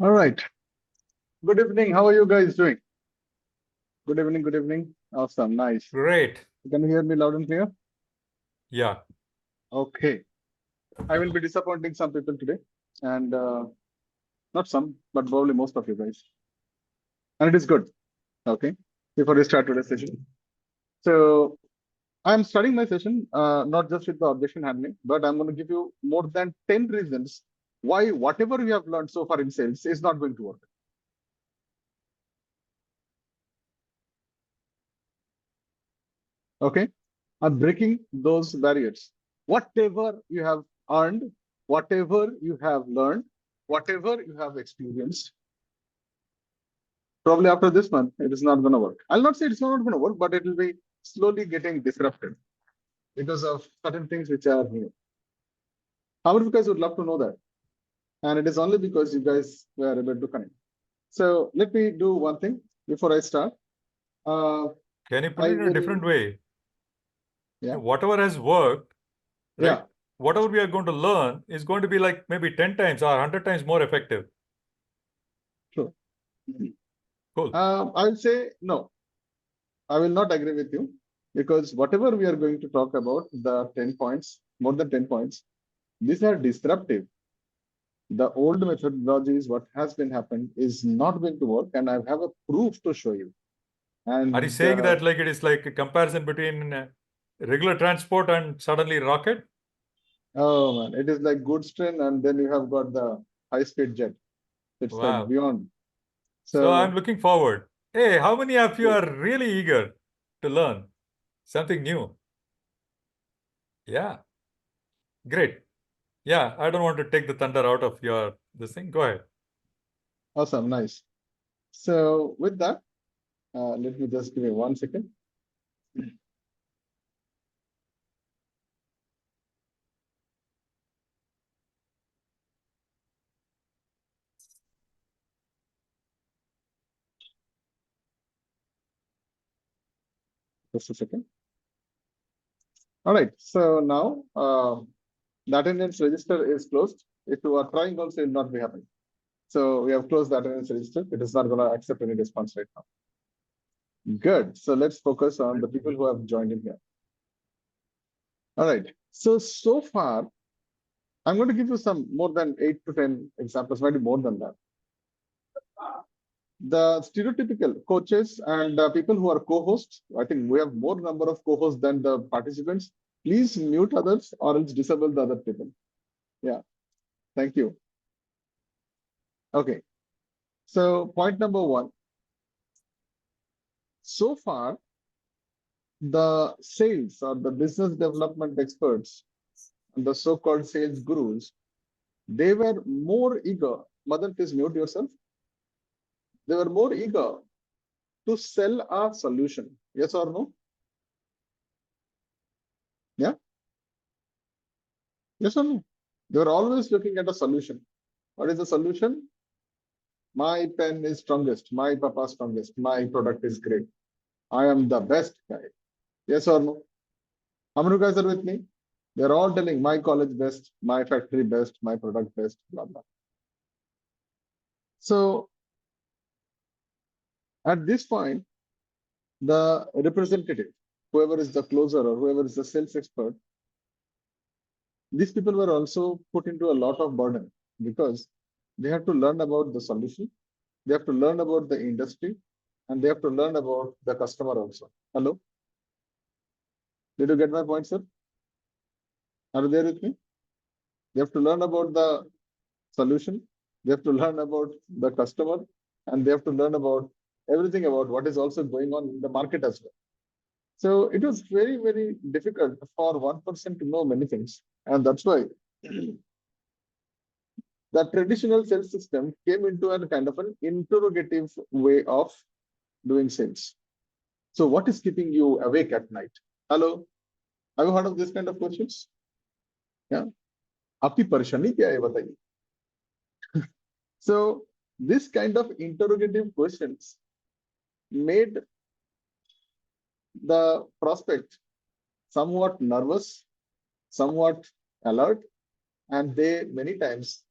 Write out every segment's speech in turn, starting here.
All right. Good evening. How are you guys doing? Good evening. Good evening. Awesome. Nice. Great. Can you hear me loud and clear? Yeah. Okay. I will be disappointing some people today, and not some, but probably most of you guys. And it is good. Okay. Before we start today's session. So I'm starting my session not just with the objection handling, but I'm going to give you more than 10 reasons why whatever we have learned so far in sales is not going to work. Okay. I'm breaking those barriers. Whatever you have earned, whatever you have learned, whatever you have experienced, probably after this month, it is not going to work. I'll not say it's not going to work, but it will be slowly getting disrupted because of certain things which are new. How many of you guys would love to know that? And it is only because you guys were able to connect. So let me do one thing before I start. Can you put I it in a will, different way? yeah, Whatever has worked, right? yeah, Whatever we are going to learn is going to be like maybe 10 times or 100 times more effective. sure. Cool. I'll say no. I will not agree with you because whatever we are going to talk about, the 10 points, more than 10 points, these are disruptive. The old methodologies, what has been happened, is not going to work, and I have a proof to show you. Are you And saying that like it is like a comparison between regular transport and suddenly rocket? oh man, it is like goods train, and then you have got the high-speed jet. It's like Wow. beyond. So I'm So looking forward. Hey, how many of you are really eager to learn something new? Yeah. Great. Yeah. I don't want to take the thunder out of your this thing. Go ahead. awesome, nice. So with that, let me just give me 1 second. Just a second. All right. So now the attendance register is closed. If you are trying also, it will not be happening. So we have closed the attendance register. It is not going to accept any response right now. Good. So let's focus on the people who have joined in here. All right. So far, I'm going to give you some more than 8 to 10 examples, maybe more than that. The stereotypical coaches and people who are co-hosts, I think we have more number of co-hosts than the participants. Please mute others or else disable the other people. Yeah. Thank you. Okay. So point number one. So far, the sales or the business development experts and the so-called sales gurus, they were more eager. Madan, please mute yourself. They were more eager to sell a solution. Yes or no? Yeah. Yes or no? They were always looking at a solution. What is the solution? My pen is strongest. My papa strongest. My product is great. I am the best guy. Yes or no? How many of you guys are with me? They're all telling my college best, my factory best, my product best, blah, blah. So at this point, the representative, whoever is the closer or whoever is the sales expert, these people were also put into a lot of burden because they have to learn about the solution, they have to learn about the industry, and they have to learn about the customer also. Hello? Did you get my point, sir? Are you there with me? They have to learn about the solution, they have to learn about the customer, and they have to learn about everything about what is also going on in the market as well. So it was very, very difficult for one person to know many things. And that's why the traditional sales system came into a kind of an interrogative way of doing sales. So what is keeping you awake at night? Hello? Have you heard of this kind of questions? Yeah. आपकी परेशानी क्या है बताइए? So this kind of interrogative questions made the prospect somewhat nervous, somewhat alert, and they many times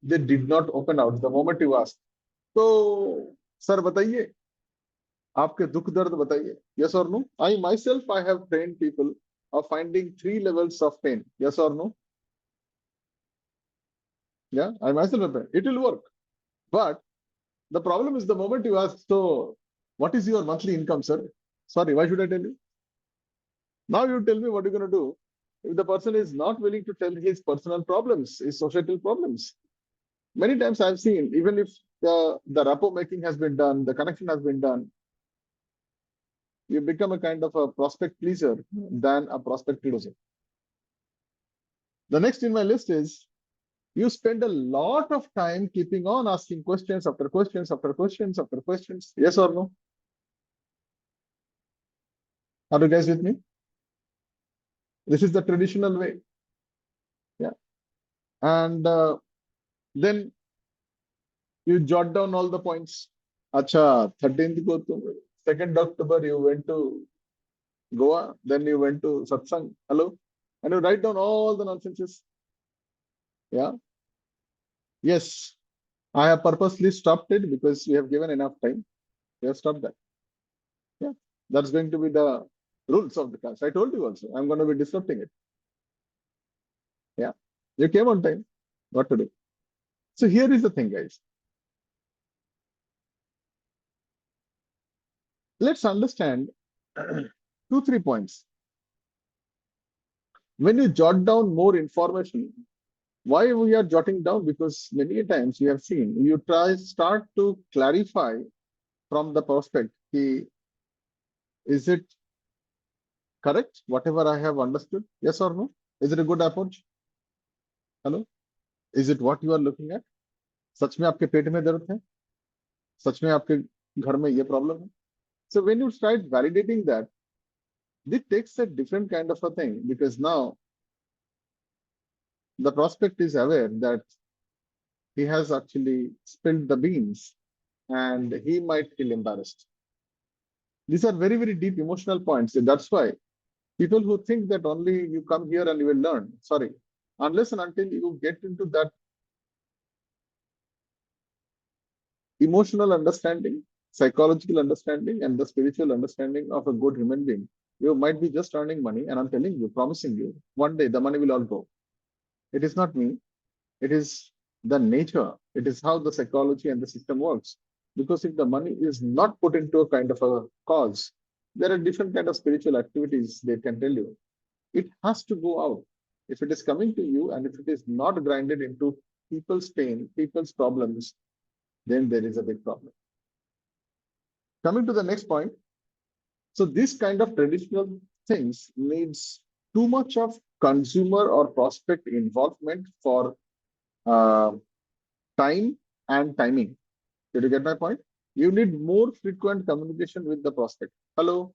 they did not open out the moment you asked. तो sir बताइए, आपके दुख दर्द बताइए. Yes or no? I myself, I have trained people of finding 3 levels of pain. Yes or no? Yeah, I myself have trained. It will work. But the problem is the moment you ask, so what is your monthly income, sir? Sorry, why should I tell you? Now you tell me what you're going to do. If the person is not willing to tell his personal problems, his societal problems, many times I've seen, even if the rapport making has been done, the connection has been done, you become a kind of a prospect pleaser than a prospect closer. The next in my list is you spend a lot of time keeping on asking questions after questions after questions after questions. Yes or no? Are you guys with me? This is the traditional way. Yeah. And then you jot down all the points. Acha, 13th ko to 2nd October you went to Goa, then you went to Satsang. Hello? And you write down all the nonsenses. Yeah. Yes. I have purposely stopped it because we have given enough time. We have stopped that. Yeah. That's going to be the rules of the class. I told you also. I'm going to be disrupting it. Yeah. You came on time. What to do? So here is the thing, guys. Let's understand 2-3 points. When you jot down more information, why we are jotting down? Because many times you have seen, you start to clarify from the prospect, is it correct, whatever I have understood? Yes or no? Is it a good approach? Hello? Is it what you are looking at? सच में आपके पेट में दर्द है? सच में आपके घर में ये प्रॉब्लम है? So when you start validating that, this takes a different kind of a thing, because now the prospect is aware that he has actually spilled the beans and he might feel embarrassed. These are very, very deep emotional points. And that's why people who think that only you come here and you will learn, sorry, unless and until you get into that emotional understanding, psychological understanding, and the spiritual understanding of a good human being, you might be just earning money. And I'm telling you, promising you, one day the money will all go. It is not me. It is the nature. It is how the psychology and the system works. Because if the money is not put into a kind of a cause, there are different kind of spiritual activities they can tell you. It has to go out. If it is coming to you and if it is not grinded into people's pain, people's problems, then there is a big problem. Coming to the next point. So this kind of traditional things needs too much of consumer or prospect involvement for time and timing. Did you get my point? You need more frequent communication with the prospect. Hello?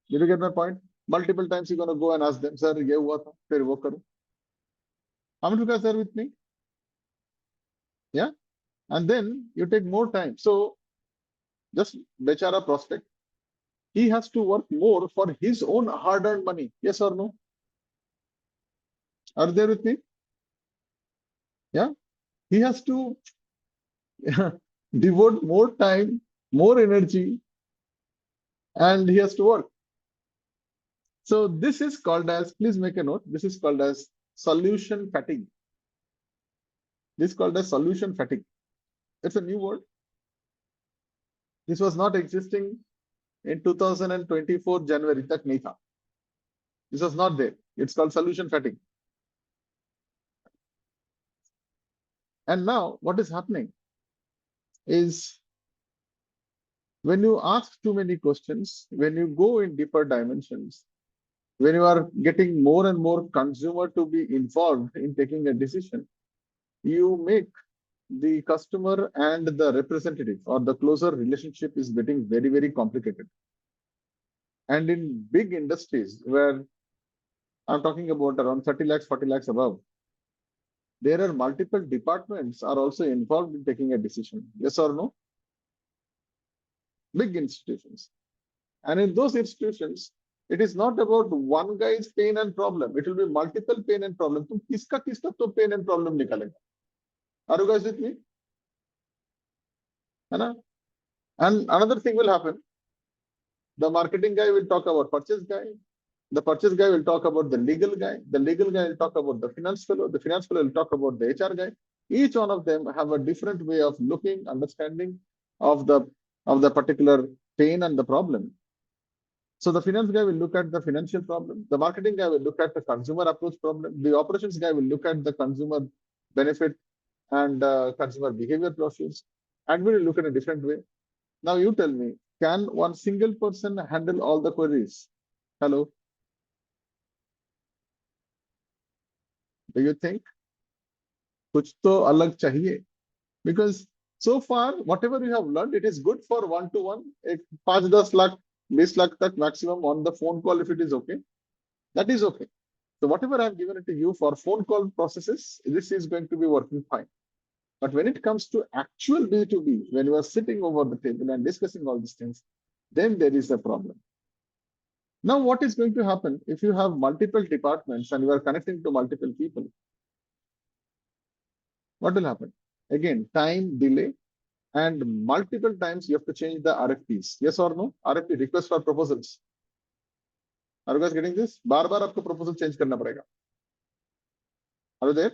Did you get my point? Multiple times you're going to go and ask them, sir, ye hua tha, fir wo karu. How many of you guys are with me? Yeah? And then you take more time. So just bechara prospect, he has to work more for his own hard-earned money. Yes or no? Are you there with me? Yeah? He has to devote more time, more energy, and he has to work. So this is called as, please make a note, this is called as solution fatigue. This is called as solution fatigue. It's a new word. This was not existing in 2024 January. Tak nahi tha. This was not there. It's called solution fatigue. And now what is happening is when you ask too many questions, when you go in deeper dimensions, when you are getting more and more consumer to be involved in taking a decision, you make the customer and the representative or the closer relationship is getting very, very complicated. And in big industries where I'm talking about around 30 lakhs, 40 lakhs above, there are multiple departments are also involved in taking a decision. Yes or no? Big institutions. And in those institutions, It is not about one guy's pain and problem. It will be multiple pain and problem. तुम किसका किसका तो pain and problem निकालेगा. Are you guys with me? है ना? And another thing will happen. The marketing guy will talk about purchase guy. The purchase guy will talk about the legal guy. The legal guy will talk about the finance fellow. The finance fellow will talk about the HR guy. Each one of them have a different way of looking, understanding of the particular pain and the problem. So the finance guy will look at the financial problem. The marketing guy will look at the consumer approach problem. The operations guy will look at the consumer benefit and consumer behavior process. And we will look at a different way. Now you tell me, can one single person handle all the queries? Hello? Do you think? कुछ तो अलग चाहिए. Because so far, whatever you have learned, it is good for one-to-one. 5-10 lakh, 20 lakh tak maximum on the phone call if it is okay. That is okay. So whatever I have given it to you for phone call processes, this is going to be working fine. But when it comes to actual B2B, when you are sitting over the table and discussing all these things, then there is a problem. Now, what is going to happen if you have multiple departments and you are connecting to multiple people? What will happen? Again, time delay, and multiple times you have to change the RFPs. Yes or no? RFP, request for proposals. Are you guys getting this? बार बार आपको proposal change करना पड़ेगा. Are you there?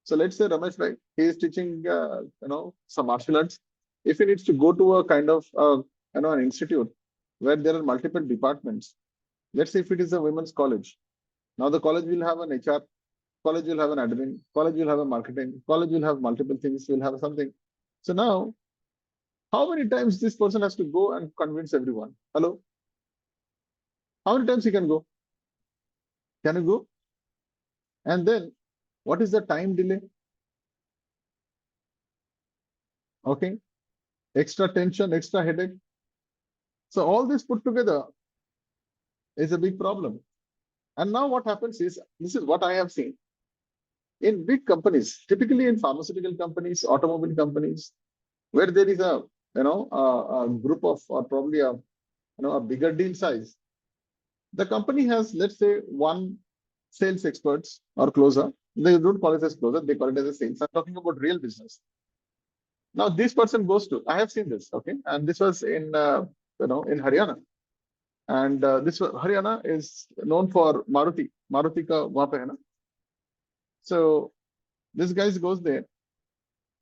So let's say Ramesh, right? He is teaching, some martial arts. If he needs to go to a kind of, an institute where there are multiple departments. Let's say if it is a women's college. Now the college will have an HR, college will have an admin, college will have a marketing, college will have multiple things, will have something. So now, how many times this person has to go and convince everyone? Hello? How many times he can go? Can you go? And then, what is the time delay? Okay. Extra tension, extra headache. So all this put together is a big problem. And now what happens is, this is what I have seen. In big companies, typically in pharmaceutical companies, automobile companies, where there is a group of, or probably a bigger deal size, the company has, let's say, one sales experts or closer. They don't call it as closer, they call it as a sales. I'm talking about real business. Now this person goes to, I have seen this, okay, and this was in in Haryana, and this Haryana is known for Maruti. Maruti ka wahan pe hai na. So this guy goes there.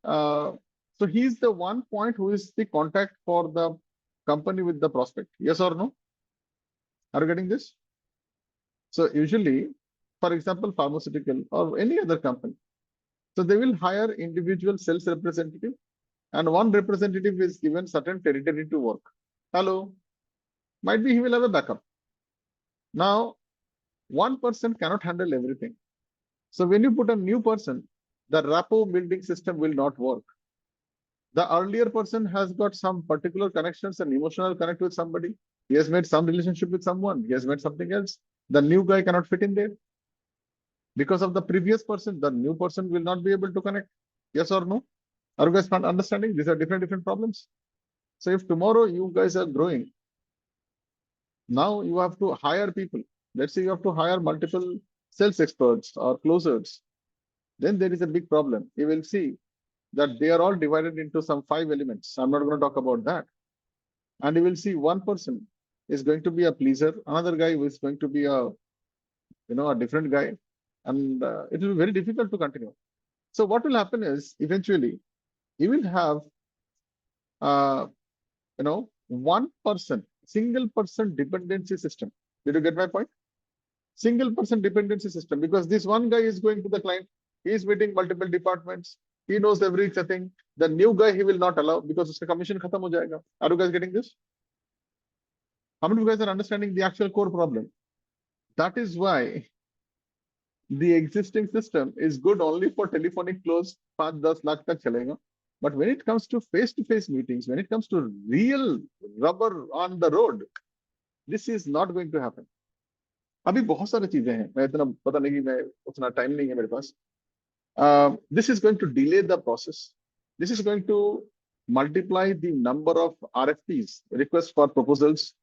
So he's the one point who is the contact for the company with the prospect. Yes or no? Are you getting this? So usually, for example, pharmaceutical or any other company, so they will hire individual sales representative, and one representative is given certain territory to work. Hello? Might be he will have a backup. Now, one person cannot handle everything. So when you put a new person, the rapport building system will not work. The earlier person has got some particular connections and emotional connect with somebody. He has made some relationship with someone. He has made something else. The new guy cannot fit in there. Because of the previous person, the new person will not be able to connect. Yes or no? Are you guys not understanding? These are different problems. So if tomorrow you guys are growing, now you have to hire people. Let's say you have to hire multiple sales experts or closers. Then there is a big problem. You will see that they are all divided into some 5 elements. I'm not going to talk about that. And you will see one person is going to be a pleaser, another guy is going to be a different guy, and it will be very difficult to continue. So what will happen is eventually you will have one person, single person dependency system. Did you get my point? Single person dependency system, because this one guy is going to the client, he is meeting multiple departments, he knows everything. The new guy he will not allow because uska commission khatam ho jayega. Are you guys getting this? How many of you guys are understanding the actual core problem? That is why the existing system is good only for telephonic close, 5-10 lakh tak chalega. But when it comes to face-to-face meetings, when it comes to real rubber on the road, this is not going to happen. अभी बहुत सारी चीजें हैं, मैं इतना पता नहीं कि मैं उतना टाइम नहीं है मेरे पास. This is going to delay the process. This is going to multiply the number of RFPs, requests for proposals,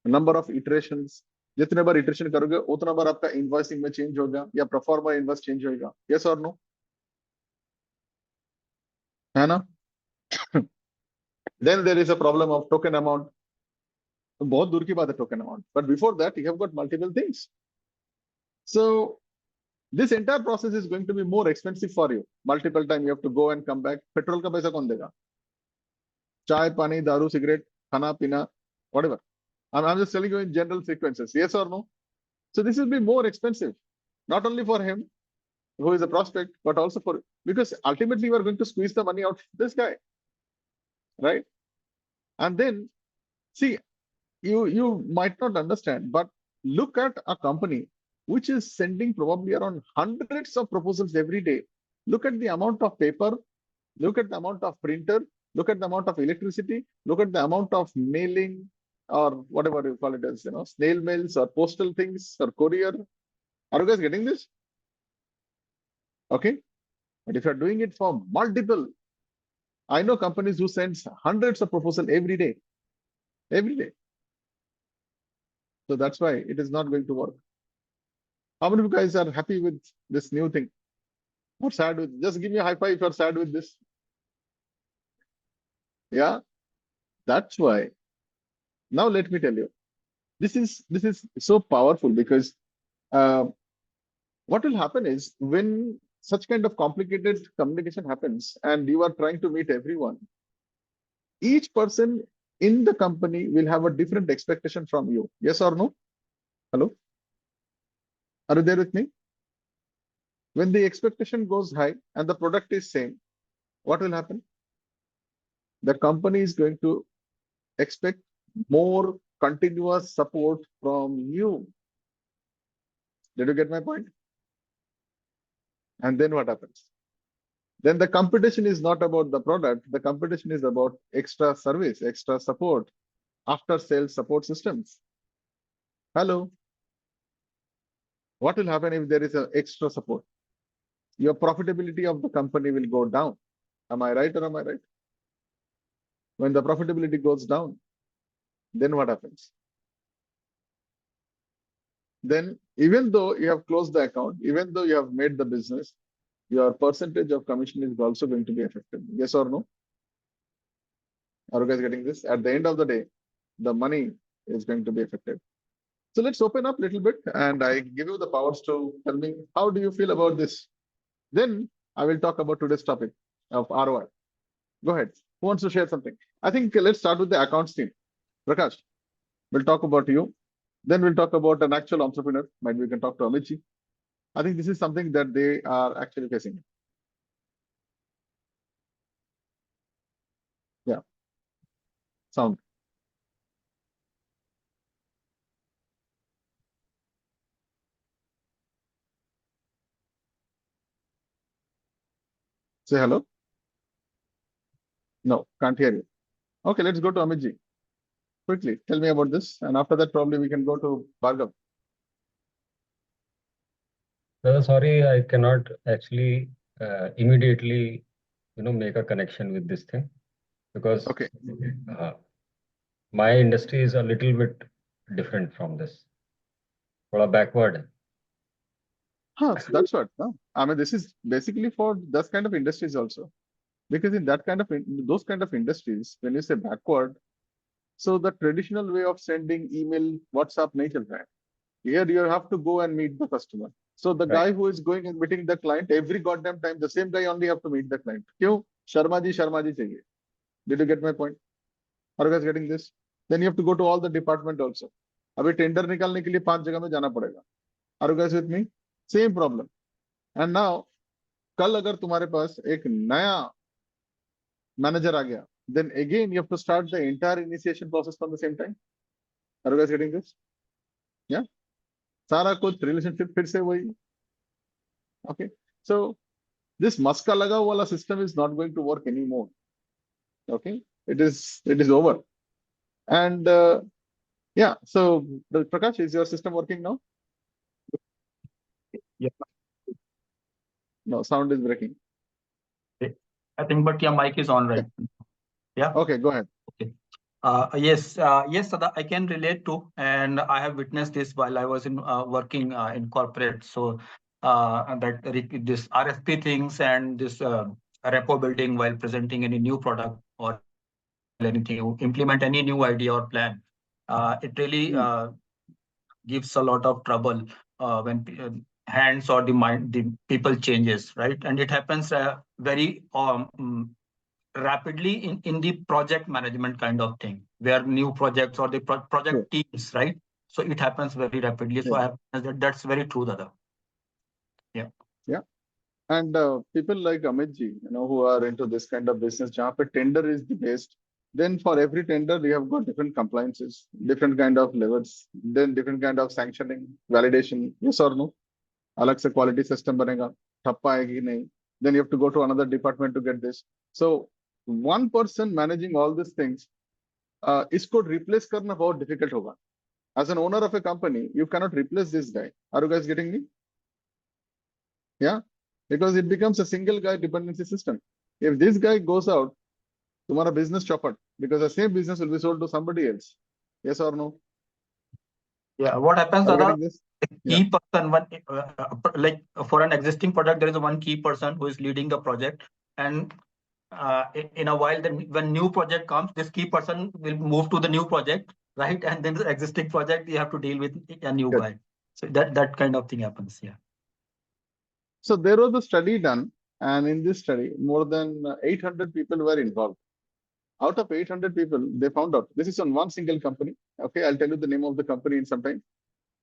number of iterations. जितने बार इटरेशन करोगे उतना बार आपका इनवॉइसिंग में चेंज होगा या परफॉर्मा इनवॉइस चेंज होगा, यस और नो, है ना? Then there is a problem of token amount, तो बहुत दूर की बात है token amount, but before that you have got multiple things. So this entire process is going to be more expensive for you. Multiple time you have to go and come back. Petrol का पैसा कौन देगा? चाय पानी दारू cigarette खाना पीना whatever. I'm just telling you in general sequences. Yes or no? So this will be more expensive, not only for him who is a prospect, but also for, because ultimately you are going to squeeze the money out of this guy, right? And then see, you might not understand, but look at a company which is sending probably around hundreds of proposals every day. Look at the amount of paper, look at the amount of printer, look at the amount of electricity, look at the amount of mailing or whatever you call it as, snail mails or postal things or courier. Are you guys getting this? Okay. But if you're doing it for multiple, I know companies who sends hundreds of proposals every day, every day. So that's why it is not going to work. How many of you guys are happy with this new thing? Or sad with? Just give me a high five if you're sad with this. Yeah, that's why. Now let me tell you, this is so powerful because what will happen is when such kind of complicated communication happens and you are trying to meet everyone, each person in the company will have a different expectation from you. Yes or no? Hello? Are you there with me? When the expectation goes high and the product is same, what will happen? The company is going to expect more continuous support from you. Did you get my point? And then what happens? Then the competition is not about the product. The competition is about extra service, extra support, after sales support systems. Hello. What will happen if there is an extra support? Your profitability of the company will go down. Am I right or am I right? When the profitability goes down, then what happens? Then even though you have closed the account, even though you have made the business, your percentage of commission is also going to be affected. Yes or no? Are you guys getting this? At the end of the day, the money is going to be affected. So let's open up a little bit and I give you the powers to tell me, how do you feel about this? Then I will talk about today's topic of ROI. Go ahead. Who wants to share something? I think let's start with the accounts team. Prakash, we'll talk about you. Then we'll talk about an actual entrepreneur. Maybe we can talk to Amit. I think this is something that they are actually facing. Yeah. Sound. Say hello. No, can't hear you. Okay, let's go to Amit. Quickly, tell me about this. And after that, probably we can go to Bhargav. Sorry, I cannot actually immediately, make a connection with this thing because Okay. My industry is a little bit different from this. थोड़ा backward है. Huh, that's what. No? I mean, this is basically for that kind of industries also. Because in that kind of those kind of industries, when you say backward, so the traditional way of sending email, WhatsApp nahi chal raha hai. Here you have to go and meet the customer. So the Right. guy who is going and meeting the client every goddamn time, the same guy only have to meet the client. क्यों? Sharma ji चाहिए. Did you get my point? Are you guys getting this? Then you have to go to all the department also. अभी tender निकालने के लिए 5 जगह में जाना पड़ेगा. Are you guys with me? Same problem. And now, कल अगर तुम्हारे पास एक नया मैनेजर आ गया, then again you have to start the entire initiation process from the same time. Are you guys getting this? Yeah. सारा कुछ relationship फिर से वही. Okay. So this मस्का लगा वाला system is not going to work anymore. Okay. It is over. And yeah. So Prakash, is your system working now? Yeah, No, sound is breaking. I think, but yeah, mic is on right. Yeah. Okay, go ahead. Okay. Yes, yes, Sada, I can relate to, and I have witnessed this while I was in working in corporate. So this RFP things and this rapport building while presenting any new product or anything, you implement any new idea or plan. It really gives a lot of trouble when hands or the mind, the people changes, right? And it happens very rapidly in the project management kind of thing, where new projects or the project teams, right? So it happens very rapidly. So that's very true, Dada. Yeah. Yeah. And people like Amit ji, who are into this kind of business, jहाँ पे tender is the best. Then for every tender, we have got different compliances, different kind of levels, then different kind of sanctioning, validation, yes or no. अलग से quality system बनेगा, ठप्पा आएगी नहीं. Then you have to go to another department to get this. So one person managing all these things, इसको replace करना बहुत difficult होगा. As an owner of a company, you cannot replace this guy. Are you guys getting me? Yeah, because it becomes a single guy dependency system. If this guy goes out, तुम्हारा business chopper, because the same business will be sold to somebody else. Yes or no? Yeah. What happens, Are you Dada? getting this? Key person, one like for an existing product, there is one key person who is leading the project, and in a while, then when new project comes, this key person will move to the new project, right? And then the existing project, you have to deal with a new Good. guy. So that kind of thing happens. Yeah. So there was a study done, and in this study, more than 800 people were involved. Out of 800 people, they found out, this is on one single company. Okay, I'll tell you the name of the company in some time.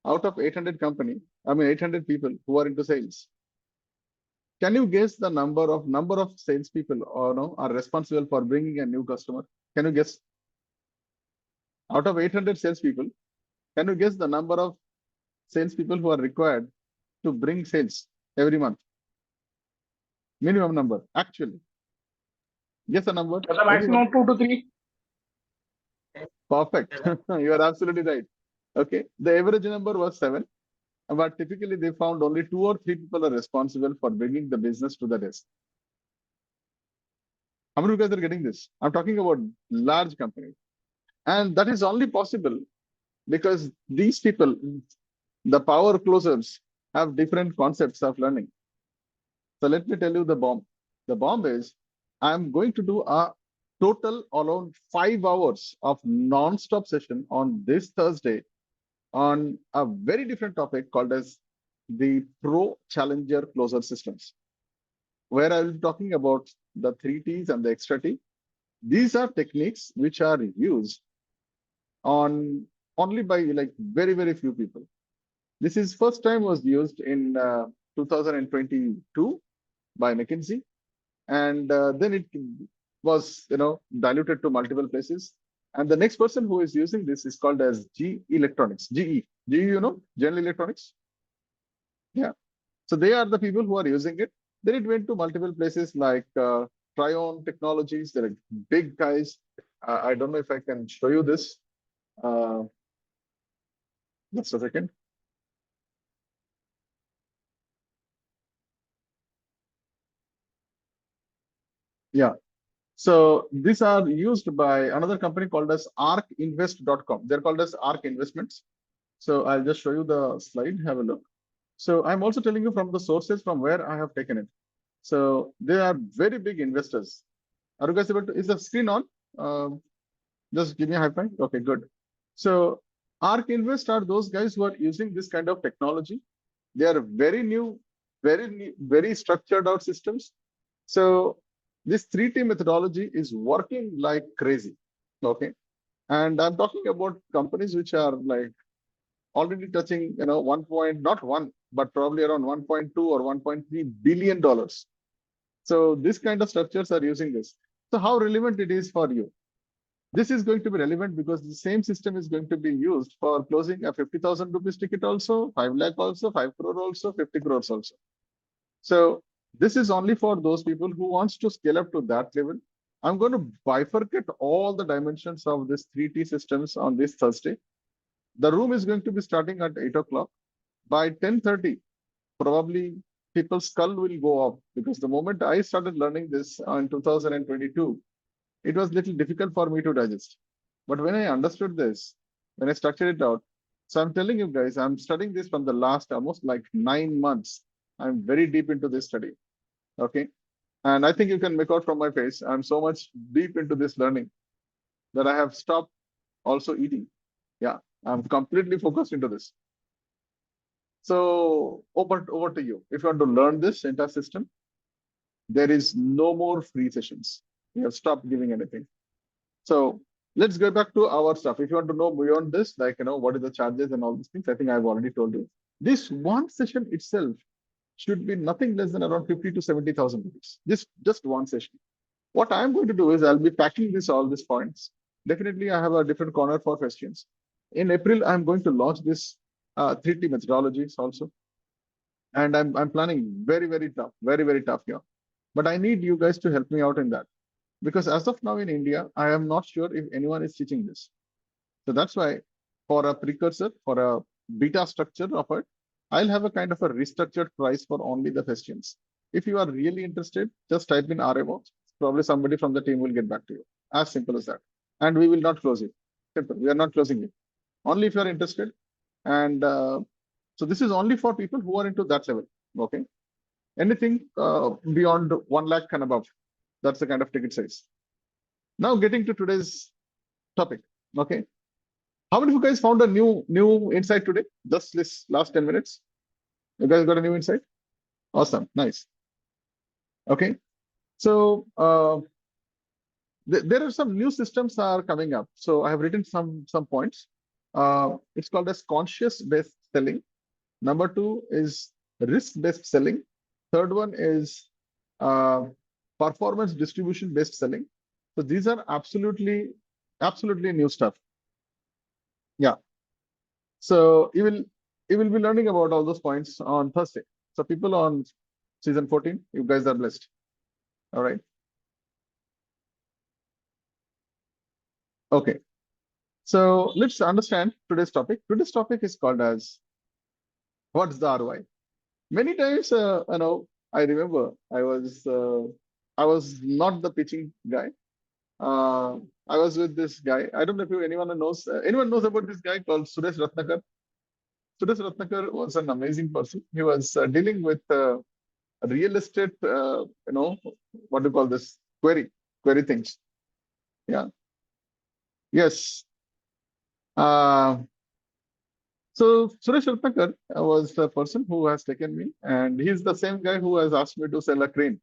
Out of 800 people who are into sales. Can you guess the number of salespeople or no are responsible for bringing a new customer? Can you guess? Out of 800 salespeople, can you guess the number of salespeople who are required to bring sales every month? Minimum number, actually. Guess the number. The maximum 2 to 3. Perfect. You are absolutely right. Okay. The average number was 7. But typically they found only 2 or 3 people are responsible for bringing the business to the desk. How many of you guys are getting this? I'm talking about large companies. And that is only possible because these people, the power closers, have different concepts of learning. So let me tell you the bomb. The bomb is I'm going to do a total around 5 hours of non-stop session on this Thursday on a very different topic called as the Pro Challenger Closer Systems, where I will be talking about the 3 T's and the extra T. These are techniques which are used on only by like very, very few people. This is first time was used in 2022 by McKinsey. And then it was, diluted to multiple places. And the next person who is using this is called as GE Electronics. GE, General Electronics. Yeah. So they are the people who are using it. Then it went to multiple places like Trion Technologies. They're big guys. I don't know if I can show you this. Just a second. Yeah. So these are used by another company called as arcinvest.com. They're called as Arc Investments. So I'll just show you the slide. Have a look. So I'm also telling you from the sources from where I have taken it. So they are very big investors. Are you guys able to? Is the screen on? Just give me a high five. Okay, good. So Arc Invest are those guys who are using this kind of technology. They are very new, very structured out systems. So this 3T methodology is working like crazy. Okay. And I'm talking about companies which are like already touching, 1 point, not 1, but probably around 1.2 or 1.3 billion dollars. So this kind of structures are using this. So how relevant it is for you? This is going to be relevant because the same system is going to be used for closing a 50,000 rupees ticket also, 5 lakh also, 5 crore also, 50 crores also. So this is only for those people who wants to scale up to that level. I'm going to bifurcate all the dimensions of this 3T systems on this Thursday. The room is going to be starting at 8 o'clock. By 10:30, probably people's skull will go off because the moment I started learning this in 2022, it was little difficult for me to digest. But when I understood this, when I structured it out, so I'm telling you guys, I'm studying this from the last almost like 9 months. I'm very deep into this study. Okay. And I think you can make out from my face, I'm so much deep into this learning that I have stopped also eating. Yeah, I'm completely focused into this. So over to you. If you want to learn this entire system, there is no more free sessions. We have stopped giving anything. So let's go back to our stuff. If you want to know beyond this, like, what is the charges and all these things, I think I've already told you. This one session itself should be nothing less than around 50 to 70,000 rupees. This just one session. What I'm going to do is I'll be packing all these points. Definitely, I have a different corner for questions. In April, I'm going to launch this 3T methodologies also. And I'm planning very tough here. But I need you guys to help me out in that. Because as of now in India, I am not sure if anyone is teaching this. So that's why for a precursor, for a beta structure of it, I'll have a kind of a restructured price for only the questions. If you are really interested, just type in RMO. Probably somebody from the team will get back to you. As simple as that. And we will not close it. Simple. We are not closing it. Only if you are interested. And so this is only for people who are into that level. Okay. Anything beyond 1 lakh and above. That's the kind of ticket size. Now getting to today's topic. Okay. How many of you guys found a new insight today? Just this last 10 minutes. You guys got a new insight? Awesome. Nice. Okay. So there are some new systems are coming up. So I have written some points. It's called as conscious-based selling. Number 2 is risk-based selling. Third one is performance distribution-based selling. So these are absolutely new stuff. Yeah. So you will be learning about all those points on Thursday. So people on season 14, you guys are blessed. All right. Okay. So let's understand today's topic. Today's topic is called as what's the ROI? Many times, I remember I was not the pitching guy. I was with this guy. I don't know if anyone knows about this guy called Suresh Ratnakar. Suresh Ratnakar was an amazing person. He was dealing with real estate, what do you call this? Query things. Yeah. Yes. So Suresh Ratnakar was the person who has taken me, and he's the same guy who has asked me to sell a crane.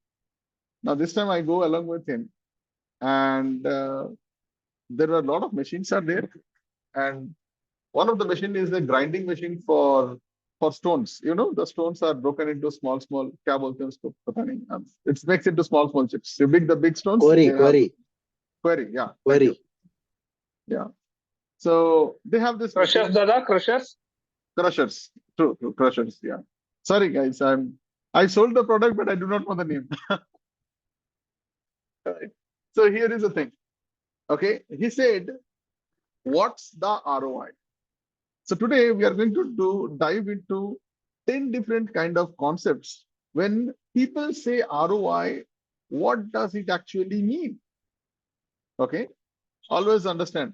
Now this time I go along with him, and there were a lot of machines are there, and one of the machine is a grinding machine for stones. The stones are broken into small क्या बोलते हैं उसको पता नहीं. It makes into small chips. You the big stones. Query. Yeah. Query. Yeah. So they have this Crushers, Dada, crushers. Crushers. True, crushers. Yeah. Sorry, guys. I sold the product, but I do not know the name. Right. So here is the thing. Okay. He said, what's the ROI? So today we are going to dive into 10 different kind of concepts. When people say ROI, what does it actually mean? Okay. Always understand.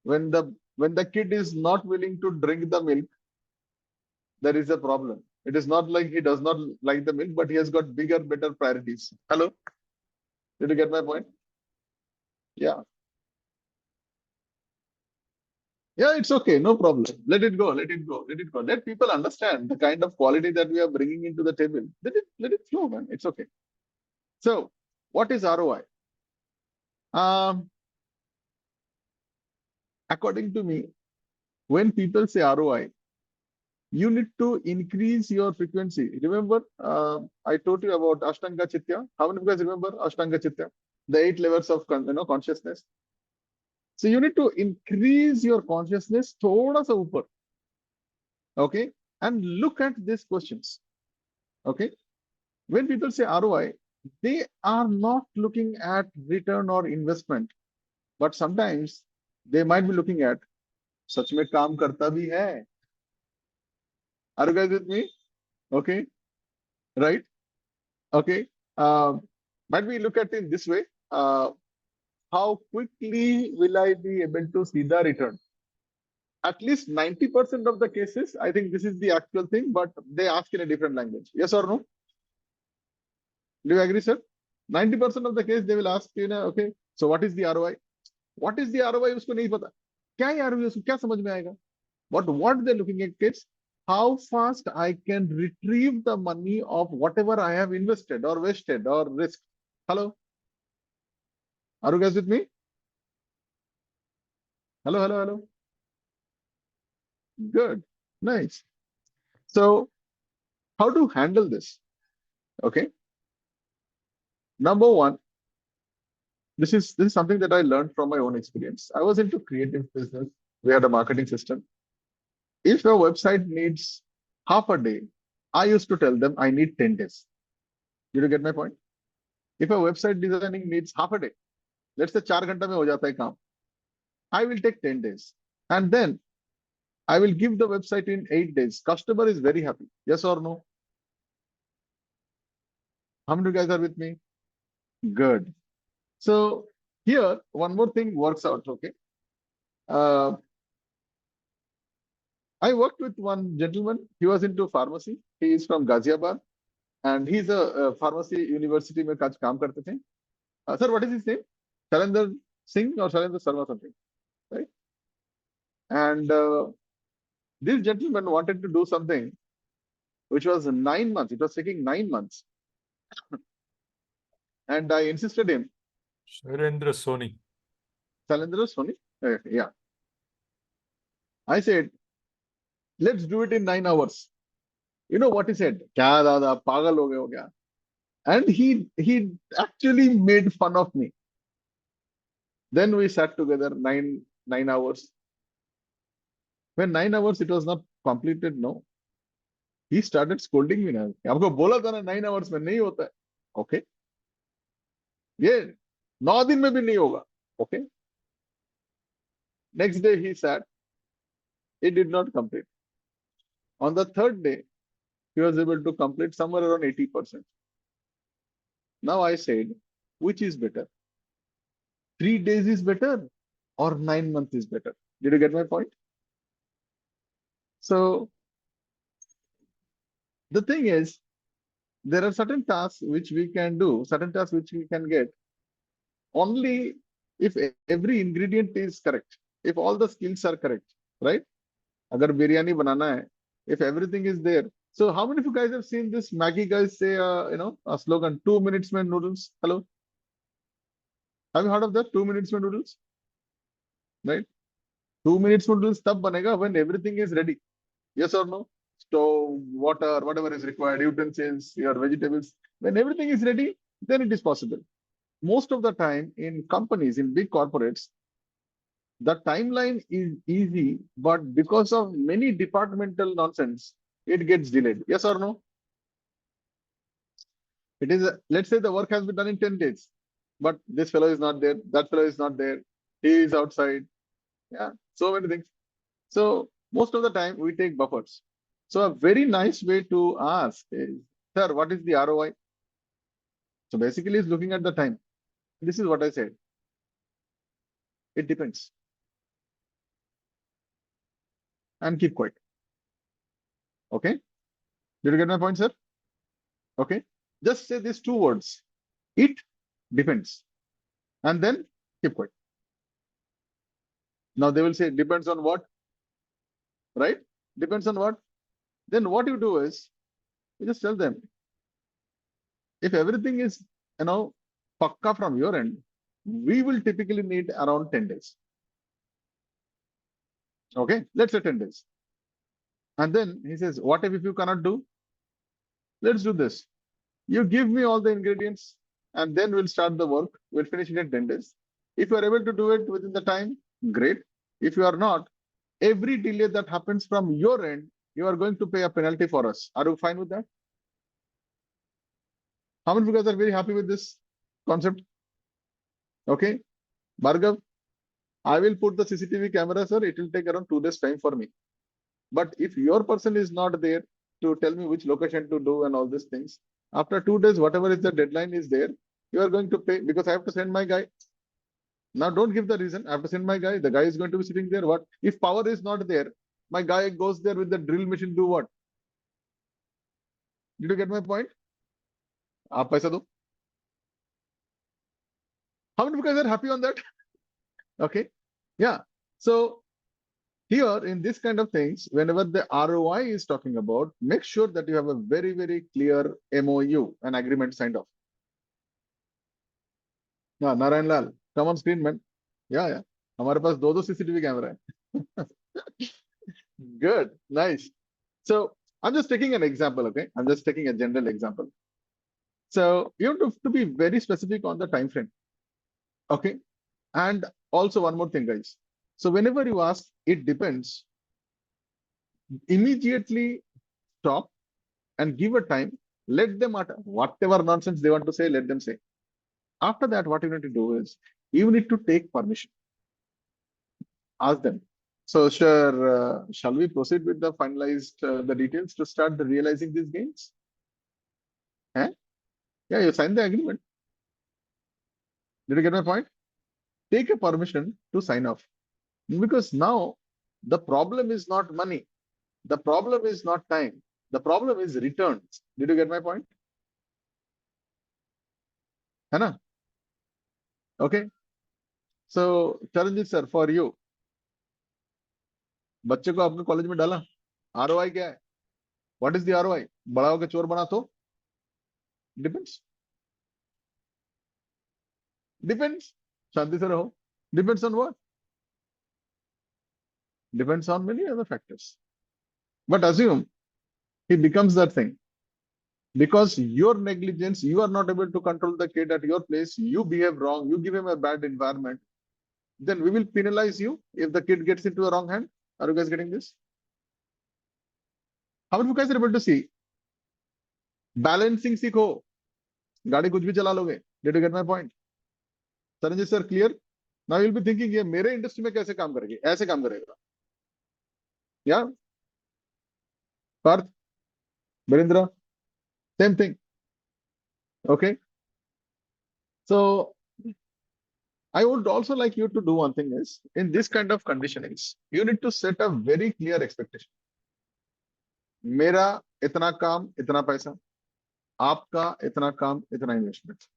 When the kid is not willing to drink the milk, there is a problem. It is not like he does not like the milk, but he has got bigger, better priorities. Hello? Did you get my point? Yeah. Yeah, it's okay. No problem. Let it go. Let people understand the kind of quality that we are bringing into the table. Let it flow, man. It's okay. So, what is ROI? According to me, when people say ROI, you need to increase your frequency. Remember, I told you about Ashtanga Chitya. How many of you guys remember Ashtanga Chitya? The 8 levels of consciousness. So you need to increase your consciousness thoda sa upar. Okay, and look at these questions. Okay, when people say ROI, they are not looking at return or investment, but sometimes they might be looking at सच में काम करता भी है. Are you guys with me? Okay, right? Okay. Might we look at it this way? how quickly will I be able to see the return? At least 90% of the cases, I think this is the actual thing, but they ask in a different language. Yes or no? Do you agree, sir? 90% of the case, they will ask, okay, so what is the ROI? What is the ROI? उसको नहीं पता. क्या है ROI? उसको क्या समझ में आएगा? But what they're looking at is how fast I can retrieve the money of whatever I have invested or wasted or risked. Hello? Are you guys with me? Hello, hello, hello. Good. Nice. So how to handle this? Okay. Number one, this is something that I learned from my own experience. I was into creative business. We had a marketing system. If a website needs half a day, I used to tell them I need 10 days. Did you get my point? If a website designing needs half a day, let's say 4 घंटा में हो जाता है काम, I will take 10 days. And then I will give the website in 8 days. Customer is very happy. Yes or no? How many of you guys are with me? Good. So here, one more thing works out, okay? I worked with one gentleman. He was into pharmacy. He is from Ghaziabad. And he's a pharmacy university में काम करते थे. Sir, what is his name? Shalendra Singh or Shalendra Sharma something, right? And this gentleman wanted to do something which was 9 months. It was taking 9 months. And I insisted him. Sharendra Soni. Shalendra Soni? Yeah. I said, let's do it in 9 hours. You know what he said? Kya dada, pagal ho gaya. And he actually made fun of me. Then we sat together 9 hours. When 9 hours it was not completed, no. He started scolding me now. आपको बोला था ना 9 hours में नहीं होता है. Okay. ये 9 दिन में भी नहीं होगा. Okay. Next day he sat. He did not complete. On the third day, he was able to complete somewhere around 80%. Now I said, which is better? 3 days is better or 9 months is better? Did you get my point? So the thing is, there are certain tasks which we can do, certain tasks which we can get only if every ingredient is correct, if all the skills are correct, right? Agar biryani banana hai, if everything is there. So how many of you guys have seen this Maggie guys say, a slogan, 2 minutes mein noodles? Hello? Have you heard of that? 2 minutes mein noodles? Right? 2 minutes noodles tab banega when everything is ready. Yes or no? Stove, water, whatever is required, utensils, your vegetables. When everything is ready, then it is possible. Most of the time in companies, in big corporates, the timeline is easy, but because of many departmental nonsense, it gets delayed. Yes or no? It is, let's say the work has been done in 10 days, but this fellow is not there, that fellow is not there, he is outside. Yeah, so many things. So most of the time we take buffers. So a very nice way to ask is, sir, what is the ROI? So basically it's looking at the time. This is what I said. It depends. And keep quiet. Okay. Did you get my point, sir? Okay. Just say these 2 words. It depends. And then keep quiet. Now they will say, depends on what? Right? Depends on what? Then what you do is, you just tell them, if everything is, pakka from your end, we will typically need around 10 days. Okay, let's say 10 days. And then he says, what if you cannot do? Let's do this. You give me all the ingredients and then we'll start the work. We'll finish it in 10 days. If you are able to do it within the time, great. If you are not, every delay that happens from your end, you are going to pay a penalty for us. Are you fine with that? How many of you guys are very happy with this concept? Okay. Bhargav, I will put the CCTV camera, sir. It will take around 2 days time for me. But if your person is not there to tell me which location to do and all these things, after 2 days, whatever is the deadline is there, you are going to pay because I have to send my guy. Now don't give the reason. I have to send my guy. The guy is going to be sitting there. What if power is not there? My guy goes there with the drill machine. Do what? Did you get my point? आप पैसा दो. How many of you guys are happy on that? Okay. Yeah. So here in this kind of things, whenever the ROI is talking about, make sure that you have a very, very clear MOU, an agreement signed off. Yeah, Narayan Lal, come on screen, man. Yeah. हमारे पास दो CCTV camera है. Good, nice. So I'm just taking an example, okay? I'm just taking a general example. So you have to be very specific on the time frame, okay? And also one more thing, guys. So whenever you ask, it depends, immediately stop and give a time. Let them utter whatever nonsense they want to say, let them say. After that, what you need to do is you need to take permission. Ask them. So sure, shall we proceed with the finalized the details to start the realizing these gains? Eh? Yeah, you signed the agreement. Did you get my point? Take a permission to sign off. Because now the problem is not money. The problem is not time. The problem is returns. Did you get my point? Hana? Okay. So Charanjit sir, for you, बच्चे को आपने college में डाला, ROI क्या है? What is the ROI? बड़ा होकर चोर बना तो? Depends. Depends. शांति से रहो. Depends on what? Depends on many other factors. But assume he becomes that thing. Because your negligence, you are not able to control the kid at your place, you behave wrong, you give him a bad environment, then we will penalize you if the kid gets into a wrong hand. Are you guys getting this? How many of you guys are able to see? Balancing सीखो. गाड़ी कुछ भी चला लोगे. Did you get my point? Saranjit sir, clear? Now you'll be thinking, ये मेरे industry में कैसे काम करेगी? ऐसे काम करेगा. Yeah? Parth? Barindra? Same thing. Okay? So I would also like you to do one thing is, in this kind of conditionings, you need to set a very clear expectation. मेरा इतना काम, इतना पैसा. आपका इतना काम, इतना investment.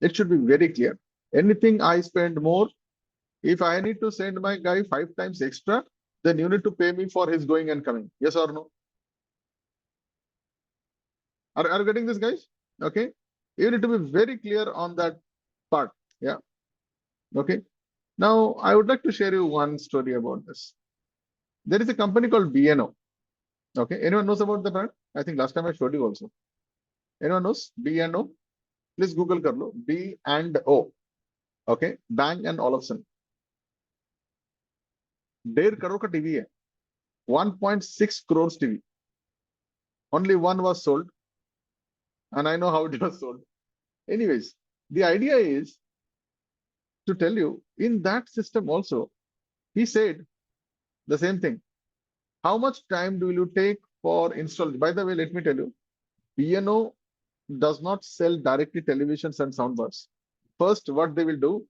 It should be very clear. Anything I spend more, if I need to send my guy 5 times extra, then you need to pay me for his going and coming. Yes or no? Are you getting this, guys? Okay. You need to be very clear on that part. Yeah. Okay. Now, I would like to share you one story about this. There is a company called BNO. Okay. Anyone knows about the brand? I think last time I showed you also. Anyone knows BNO? Please Google kar lo. B and O. Okay. Bang and Olufsen. 1.5 crore ka TV hai. 1.6 crores TV. Only one was sold. And I know how it was sold. Anyways, the idea is to tell you, in that system also, he said the same thing. How much time do you take for install? By the way, let me tell you, BNO does not sell directly televisions and soundbars. First, what they will do,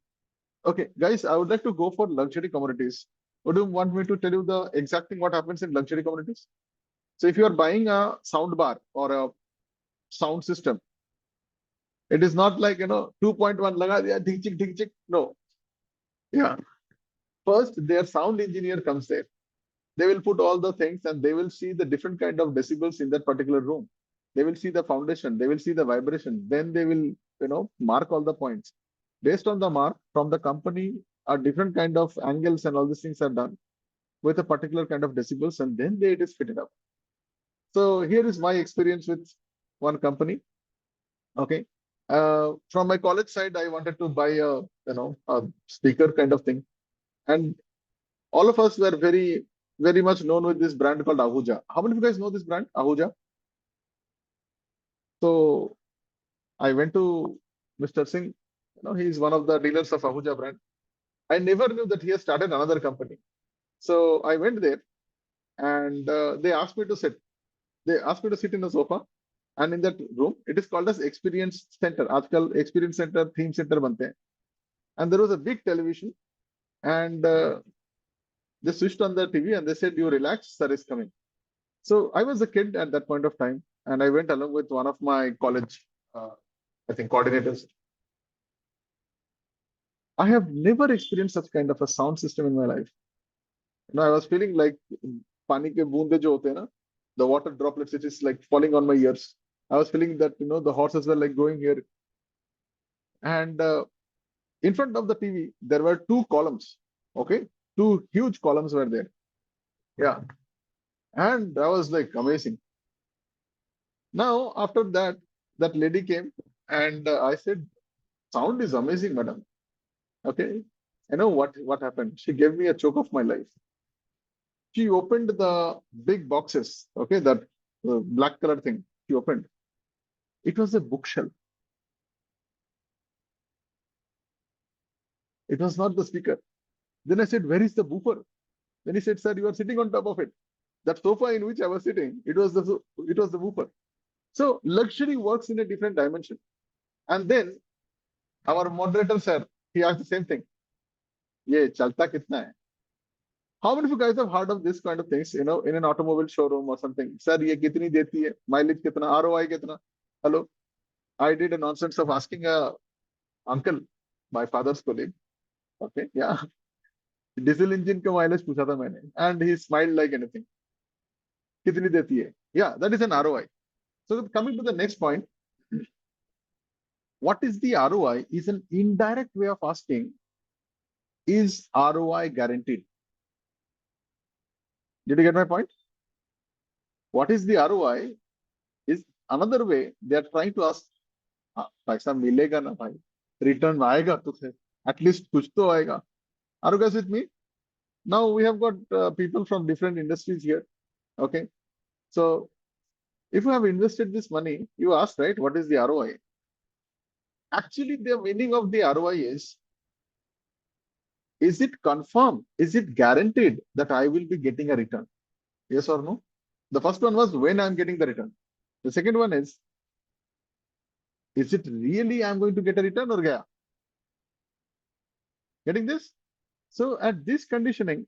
okay, guys, I would like to go for luxury commodities. Would you want me to tell you the exact thing what happens in luxury commodities? So if you are buying a soundbar or a sound system, it is not like, 2.1 laga diya, dhik chik. No. Yeah. First, their sound engineer comes there. They will put all the things and they will see the different kind of decibels in that particular room. They will see the foundation. They will see the vibration. Then they will, mark all the points. Based on the mark from the company, a different kind of angles and all these things are done with a particular kind of decibels, and then it is fitted up. So here is my experience with one company. Okay. From my college side, I wanted to buy a speaker kind of thing, and all of us were very, very much known with this brand called Ahuja. How many of you guys know this brand, Ahuja? So I went to Mr. Singh. He is one of the dealers of Ahuja brand. I never knew that he has started another company. So I went there, and they asked me to sit. They asked me to sit in the sofa. And in that room, it is called as experience center. Aajkal experience center, theme center bante hain. and there was a big television, and they switched on the TV and they said, "You relax, sir is coming." So I was a kid at that point of time, and I went along with one of my college, I think, coordinators. I have never experienced such kind of a sound system in my life. I was feeling like pani ke boonde jo hote hai na, the water droplets, it is like falling on my ears. I was feeling that the horses were like going here, and in front of the TV there were two columns. Okay, two huge columns were there. Yeah, and I was like amazing. Now after that, that lady came, and I said, "Sound is amazing, madam." Okay, I know what happened. She gave me a choke of my life. She opened the big boxes. Okay, that black color thing. She opened. It was a bookshelf. It was not the speaker. Then I said, "Where is the woofer?" Then he said, "Sir, you are sitting on top of it." That sofa in which I was sitting, it was the woofer. So luxury works in a different dimension. And then our moderator, sir, he asked the same thing. Ye chalta kitna hai? How many of you guys have heard of this kind of things, in an automobile showroom or something? Sir, ye kitni deti hai? Mileage kitna? ROI kitna? Hello? I did a nonsense of asking a uncle, my father's colleague. Okay, yeah. Diesel engine ka mileage pucha tha maine, and he smiled like anything. Kitni deti hai? Yeah, that is an ROI. So coming to the next point, what is the ROI is an indirect way of asking, is ROI guaranteed? Did you get my point? What is the ROI is another way they are trying to ask, paisa milega na bhai, return aayega tujhe, at least kuch to aayega. Are you guys with me? Now we have got people from different industries here. Okay, so if you have invested this money, you ask, right, what is the ROI? Actually, the meaning of the ROI is it confirmed? Is it guaranteed that I will be getting a return? Yes or no? The first one was when I'm getting the return. The second one is it really I'm going to get a return or gaya? Getting this? So at this conditioning,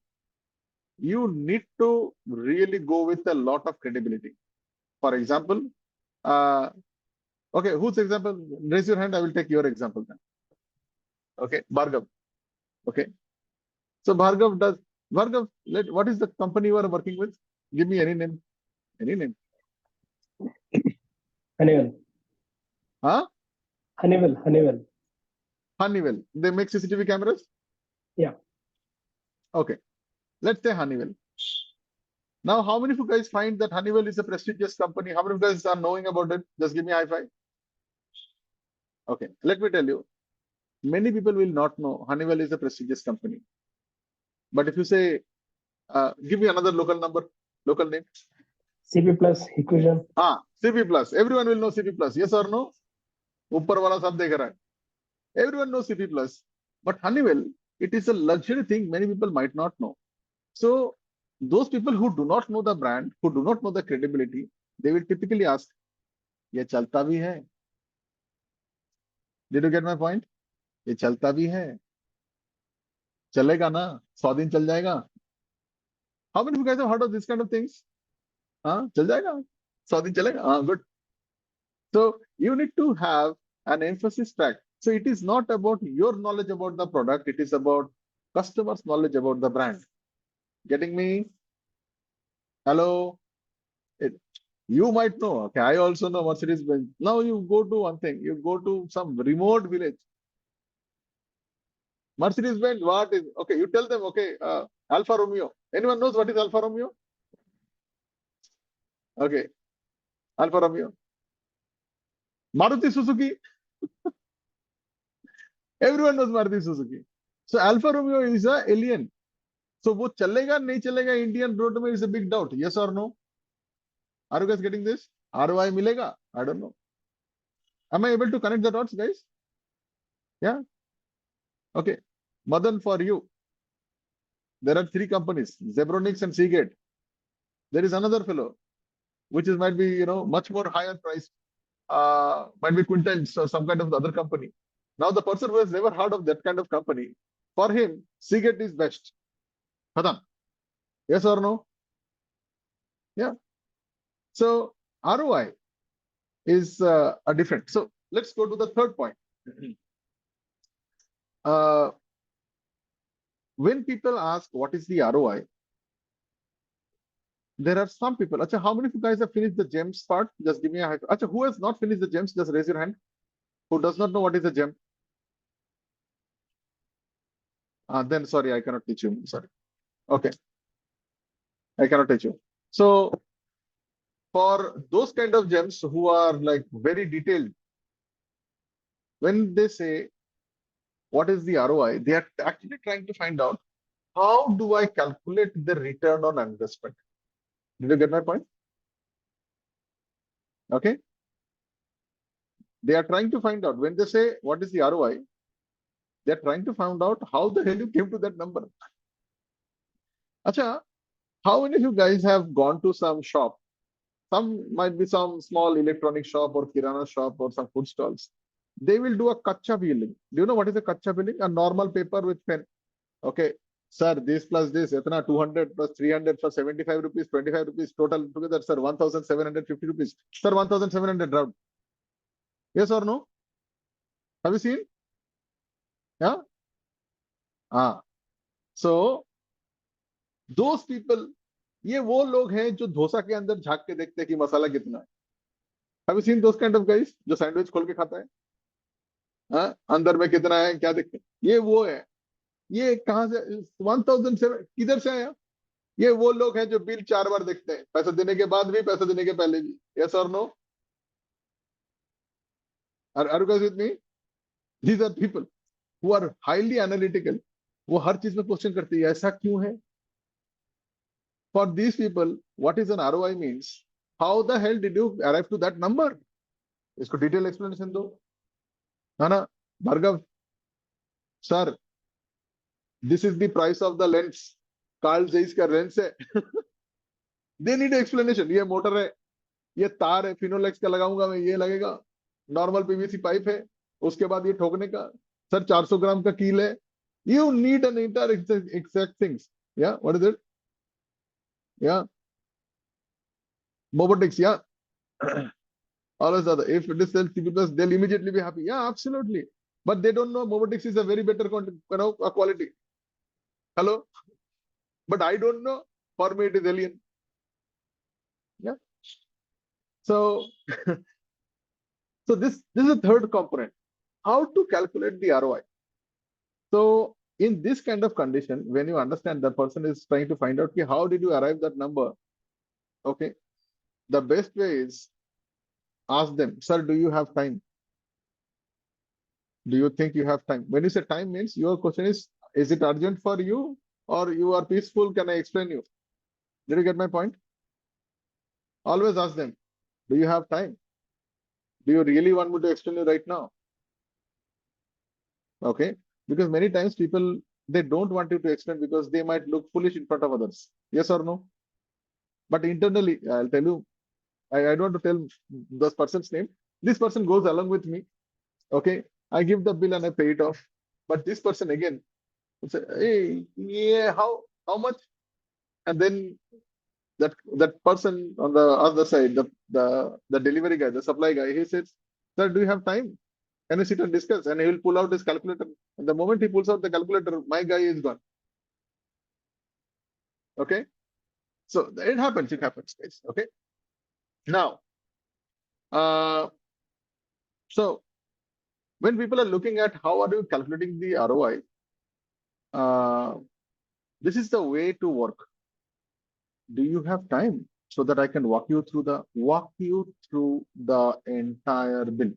you need to really go with a lot of credibility. For example, okay, whose example? Raise your hand. I will take your example then. Okay, Bhargav. Okay. So Bhargav, what is the company you are working with? Give me any name. Any name. Honeywell. Huh? Honeywell. Honeywell. They make CCTV cameras? Yeah. Okay. Let's say Honeywell. Now, how many of you guys find that Honeywell is a prestigious company? How many of you guys are knowing about it? Just give me a high five. Okay. Let me tell you. Many people will not know Honeywell is a prestigious company. But if you say, give me another local name. CP plus equation. CP plus. Everyone will know CP plus. Yes or no? Upar wala sab dekh raha hai. Everyone knows CP plus. But Honeywell, it is a luxury thing many people might not know. So those people who do not know the brand, who do not know the credibility, they will typically ask, "Ye chalta bhi hai?" Did you get my point? "Ye chalta bhi hai? Chalega na? 100 din chal jayega?" How many of you guys have heard of this kind of things? Chal jayega? 100 din chalega? Good. So you need to have an emphasis track. So it is not about your knowledge about the product. It is about customers' knowledge about the brand. Getting me? Hello? You might know. Okay, I also know Mercedes-Benz. Now you go to one thing. You go to some remote village. Mercedes-Benz, what is? Okay, you tell them, okay, Alfa Romeo. Anyone knows what is Alfa Romeo? Okay, Alfa Romeo. Maruti Suzuki. Everyone knows Maruti Suzuki. So Alfa Romeo is an alien. So वो चलेगा नहीं चलेगा Indian road में is a big doubt. Yes or no? Are you guys getting this? ROI मिलेगा? I don't know. Am I able to connect the dots, guys? Yeah. Okay. Madan, for you, there are 3 companies: Zebronics and Seagate. There is another fellow, which is might be much more higher price, might be Quintiles or some kind of other company. Now the person who has never heard of that kind of company, for him, Seagate is best. Khatam. Yes or no? Yeah. So ROI is a different. So let's go to the third point. When people ask what is the ROI, there are some people. Acha, how many of you guys have finished the gems part? Just give me a high. Acha, who has not finished the gems? Just raise your hand. Who does not know what is a gem? Then sorry, I cannot teach you. Sorry. Okay. I cannot teach you. So for those kind of gems who are like very detailed, when they say what is the ROI, they are actually trying to find out how do I calculate the return on investment. Did you get my point? Okay. They are trying to find out when they say what is the ROI, they are trying to find out how the hell you came to that number. Acha, how many of you guys have gone to some shop? Some might be some small electronic shop or kirana shop or some food stalls. They will do a kacha billing. Do you know what is a kacha billing? A normal paper with pen. Okay, sir, this plus this, etna 200 plus 300 for 75 rupees, 25 rupees, total together, sir, 1,750 rupees. Sir, 1,700 round. Yes or no? Have you seen? Yeah. So those people, ये वो लोग हैं जो डोसा के अंदर झांक के देखते हैं कि मसाला कितना है. Have you seen those kind of guys जो सैंडविच खोल के खाता है? हाँ, अंदर में कितना है क्या देखते हैं? ये वो है. ये कहाँ से 1,007 किधर से आया? ये वो लोग हैं जो बिल 4 बार देखते हैं, पैसा देने के बाद भी, पैसा देने के पहले भी. Yes or no? Are you guys with me? These are people who are highly analytical. वो हर चीज में क्वेश्चन करते हैं, ऐसा क्यों है? For these people, what is an ROI means? How the hell did you arrive to that number? इसको detail explanation दो. है ना? Bhargav, sir, this is the price of the lens. Carl Zeiss का lens है. They need explanation. ये motor है, ये तार है, फिनोलेक्स का लगाऊंगा मैं, ये लगेगा. नॉर्मल पीवीसी पाइप है, उसके बाद ये ठोकने का. सर 400 ग्राम का कील है. You need an entire exact things. Yeah, what is it? Yeah, robotics. Yeah, always other. If it is self-CP+, they'll immediately be happy. Yeah, absolutely. But they don't know robotics is a very better quality. Hello, but I don't know. For me, it is alien. Yeah. So, so this is the third component. How to calculate the ROI. So in this kind of condition, when you understand the person is trying to find out how did you arrive that number, okay, the best way is ask them, sir, do you have time? Do you think you have time? When you say time means your question is it urgent for you or you are peaceful? Can I explain you? Did you get my point? Always ask them, do you have time? Do you really want me to explain you right now? Okay. Because many times people, they don't want you to explain because they might look foolish in front of others. Yes or no? But internally, I'll tell you, I don't want to tell this person's name. This person goes along with me. Okay. I give the bill and I pay it off. But this person again, say, hey, yeah, how much? And then that person on the other side, the delivery guy, the supply guy, he says, sir, do you have time? Can you sit and discuss? And he will pull out his calculator. And the moment he pulls out the calculator, my guy is gone. Okay. So it happens, guys. Okay. Now, so when people are looking at how are you calculating the ROI, this is the way to work. Do you have time so that I can walk you through the entire bill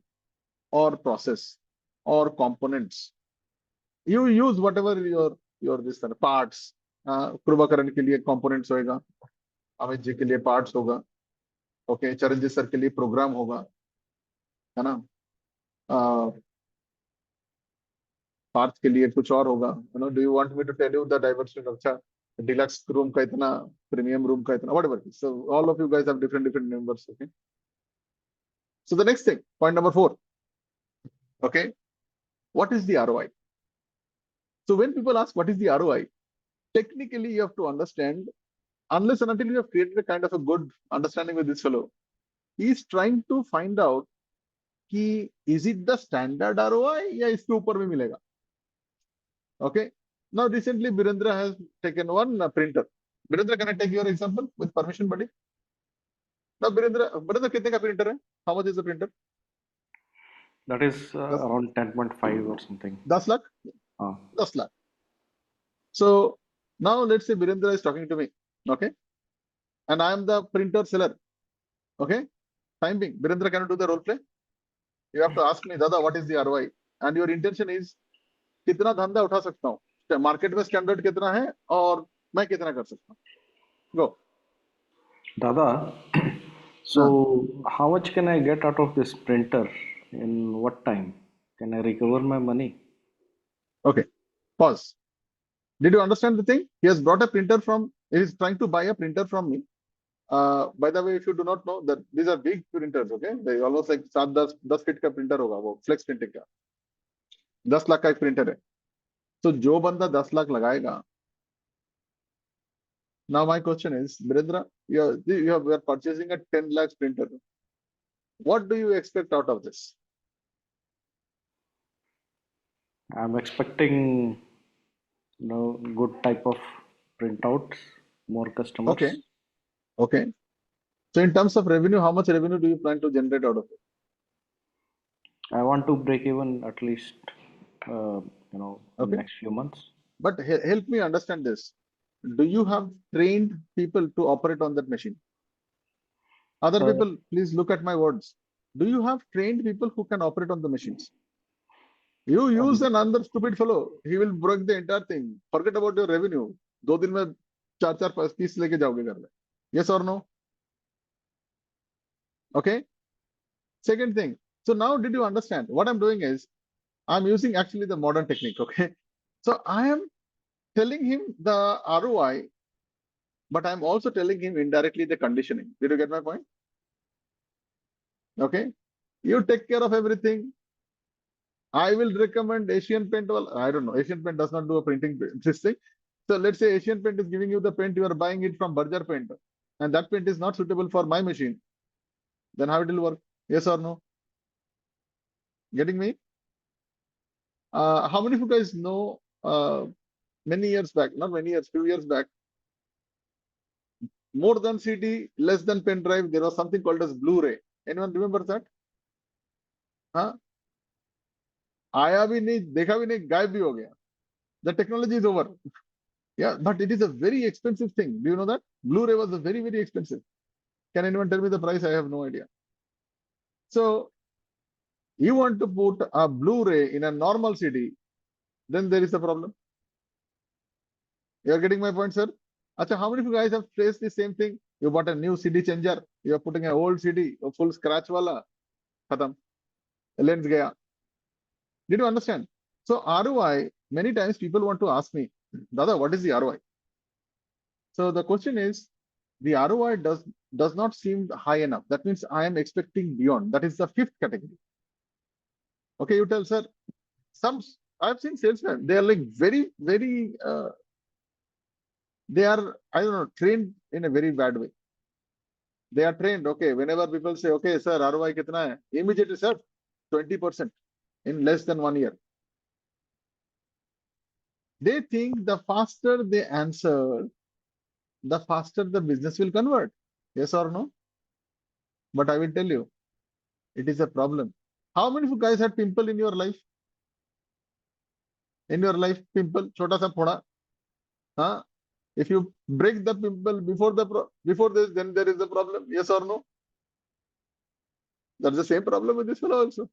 or process or components? You use whatever your this parts. कृपाकरण के लिए components होगा, अमित जी के लिए parts होगा, okay, Charanjit sir के लिए program होगा, है ना? Parts के लिए कुछ और होगा. You know, do you want me to tell you the diversity of अच्छा deluxe room का इतना, premium room का इतना, whatever. So all of you guys have different numbers. Okay. So the next thing, point number 4. Okay. what is the ROI? So when people ask what is the ROI, technically you have to understand, unless and until you have created a kind of a good understanding with this fellow, he is trying to find out कि is it the standard ROI या इसके ऊपर भी मिलेगा? Okay. Now recently Birendra has taken one printer. Birendra, can I take your example with permission, buddy? Now Birendra कितने का printer है? How much is the printer? That is around 10.5 or something. 10 lakh? 10 lakh. So now let's say Birendra is talking to me, okay? And I am the printer seller, okay? Time being, Birendra, can you do the role play? You have to ask me, Dada, what is the ROI? And your intention is, कितना धंधा उठा सकता हूँ? Market में standard कितना है और मैं कितना कर सकता हूँ? Go. Dada, so how much can I get out of this printer in what time? Can I recover my money? Okay, pause. Did you understand the thing? He has brought a printer from, he is trying to buy a printer from me. By the way, if you do not know that these are big printers, okay? They almost like 7-10 feet का printer होगा वो flex printing का 10 लाख का एक printer है. So जो बंदा 10 लाख लगाएगा. Now my question is, Birendra, you are purchasing a 10 lakhs printer. What do you expect out of this? I'm expecting, good type of printouts, more customers. Okay. Okay. So in terms of revenue, how much revenue do you plan to generate out of it? I want to break even at least, in Okay. next few months. But help me understand this. Do you have trained people to operate on that machine? Other people, please look at my words. Do you have trained people who can operate on the machines? You use another stupid fellow, he will break the entire thing. Forget about your revenue. 2 दिन में 4-5 piece लेके जाओगे घर में. Yes or no? Okay. Second thing. So now did you understand? What I'm doing is, I'm using actually the modern technique. Okay. So I am telling him the ROI, but I'm also telling him indirectly the conditioning. Did you get my point? Okay. You take care of everything. I will recommend Asian Paint. Well, I don't know. Asian Paint does not do a printing this thing. So let's say Asian Paint is giving you the paint, you are buying it from Berger Paint, and that paint is not suitable for my machine. Then how it will work? Yes or no? Getting me? How many of you guys know many years back, not many years, few years back, more than CD, less than pen drive, there was something called as Blu-ray. Anyone remember that? Huh? आया भी नहीं, देखा भी नहीं, गायब भी हो गया. The technology is over. Yeah, but it is a very expensive thing. Do you know that? Blu-ray was very, very expensive. Can anyone tell me the price? I have no idea. So you want to put a Blu-ray in a normal CD, then there is a problem. You are getting my point, sir? Achha, how many of you guys have faced the same thing? You bought a new CD changer, you are putting an old CD, a full scratch wala, khatam, lens gaya. Did you understand? So ROI, many times people want to ask me, Dada, what is the ROI? So the question is, the ROI does not seem high enough. That means I am expecting beyond. That is the 5th category. Okay, you tell, sir. I've seen salesmen, they are like very, very, they are, I don't know, trained in a very bad way. They are trained, okay, whenever people say, okay, sir, ROI kitna hai? Immediately, sir, 20% in less than 1 year. They think the faster they answer, the faster the business will convert. Yes or no? But I will tell you, it is a problem. How many of you guys had pimple in your life? In your life, pimple, chota sa phoda. Huh? If you break the pimple before this, then there is a problem. Yes or no? That's the same problem with this fellow also.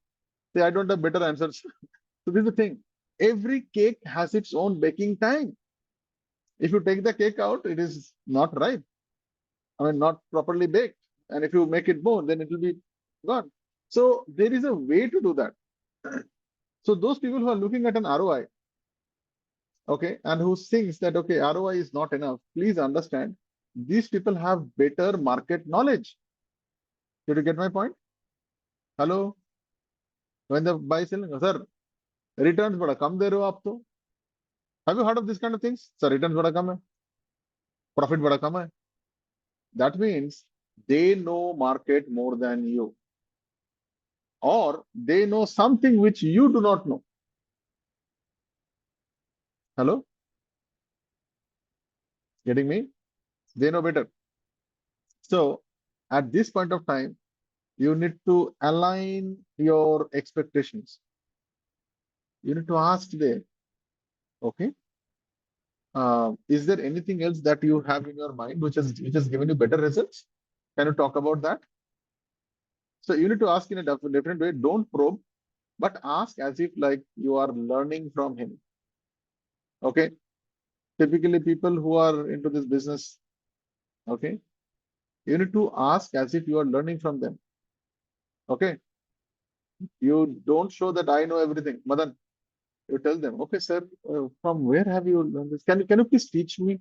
See, I don't have better answers. So this is the thing. Every cake has its own baking time. If you take the cake out, it is not right. I mean, not properly baked. And if you make it more, then it will be gone. So there is a way to do that. So those people who are looking at an ROI, okay, and who thinks that, okay, ROI is not enough, please understand, these people have better market knowledge. Did you get my point? Hello? When the buy selling, sir, returns बड़ा कम दे रहे हो आप तो. Have you heard of this kind of things? Sir, returns बड़ा कम है, profit बड़ा कम है. That means they know market more than you, or they know something which you do not know. Hello? Getting me? They know better. So at this point of time, you need to align your expectations. You need to ask them, okay, is there anything else that you have in your mind which has given you better results? Can you talk about that? So you need to ask in a different way. Don't probe, but ask as if like you are learning from him. Okay. Typically, people who are into this business, okay, you need to ask as if you are learning from them. Okay. You don't show that I know everything. Madan, you tell them, okay, sir, from where have you learned this? Can you please teach me?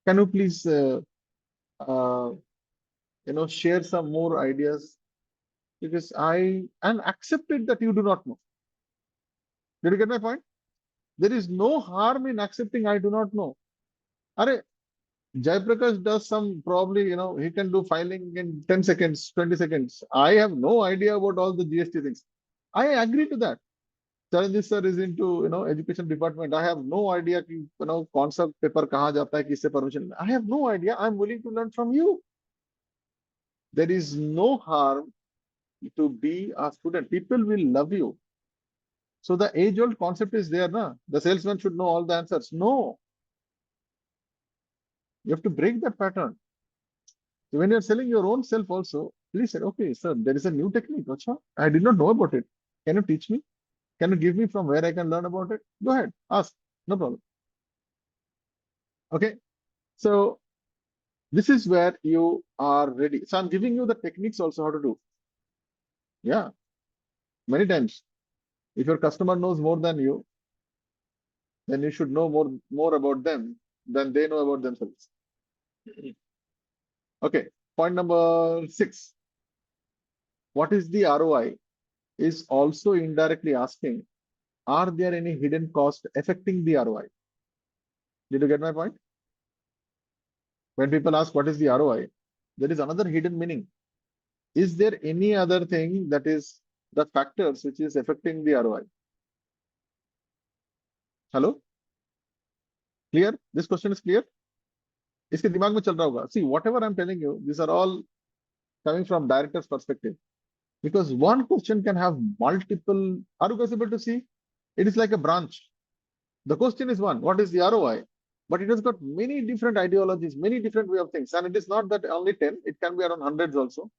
Can you please uh, share some more ideas? Because I am accepted that you do not know. Did you get my point? There is no harm in accepting I do not know. Are Jaiprakash does some probably, he can do filing in 10 seconds, 20 seconds. I have no idea about all the GST things. I agree to that. Charanjit sir is into, education department. I have no idea, concept paper kahan jata hai, kisse permission. I have no idea. I'm willing to learn from you. There is no harm to be a student. People will love you. So the age-old concept is there, na? The salesman should know all the answers. No. You have to break that pattern. So when you're selling your own self also, please say, okay, sir, there is a new technique. Achha, I did not know about it. Can you teach me? Can you give me from where I can learn about it? Go ahead, ask. No problem. Okay. So this is where you are ready. So I'm giving you the techniques also how to do. Yeah. Many times. If your customer knows more than you, then you should know more about them than they know about themselves. Okay. Point number 6. What is the ROI? Is also indirectly asking, are there any hidden costs affecting the ROI? Did you get my point? When people ask what is the ROI, there is another hidden meaning. Is there any other thing that is the factors which is affecting the ROI? Hello? Clear? This question is clear? इसके दिमाग में चल रहा होगा. See, whatever I'm telling you, these are all coming from director's perspective. Because one question can have multiple. Are you guys able to see? It is like a branch. The question is one, what is the ROI? But it has got many different ideologies, many different way of things. And it is not that only 10, it can be around hundreds also.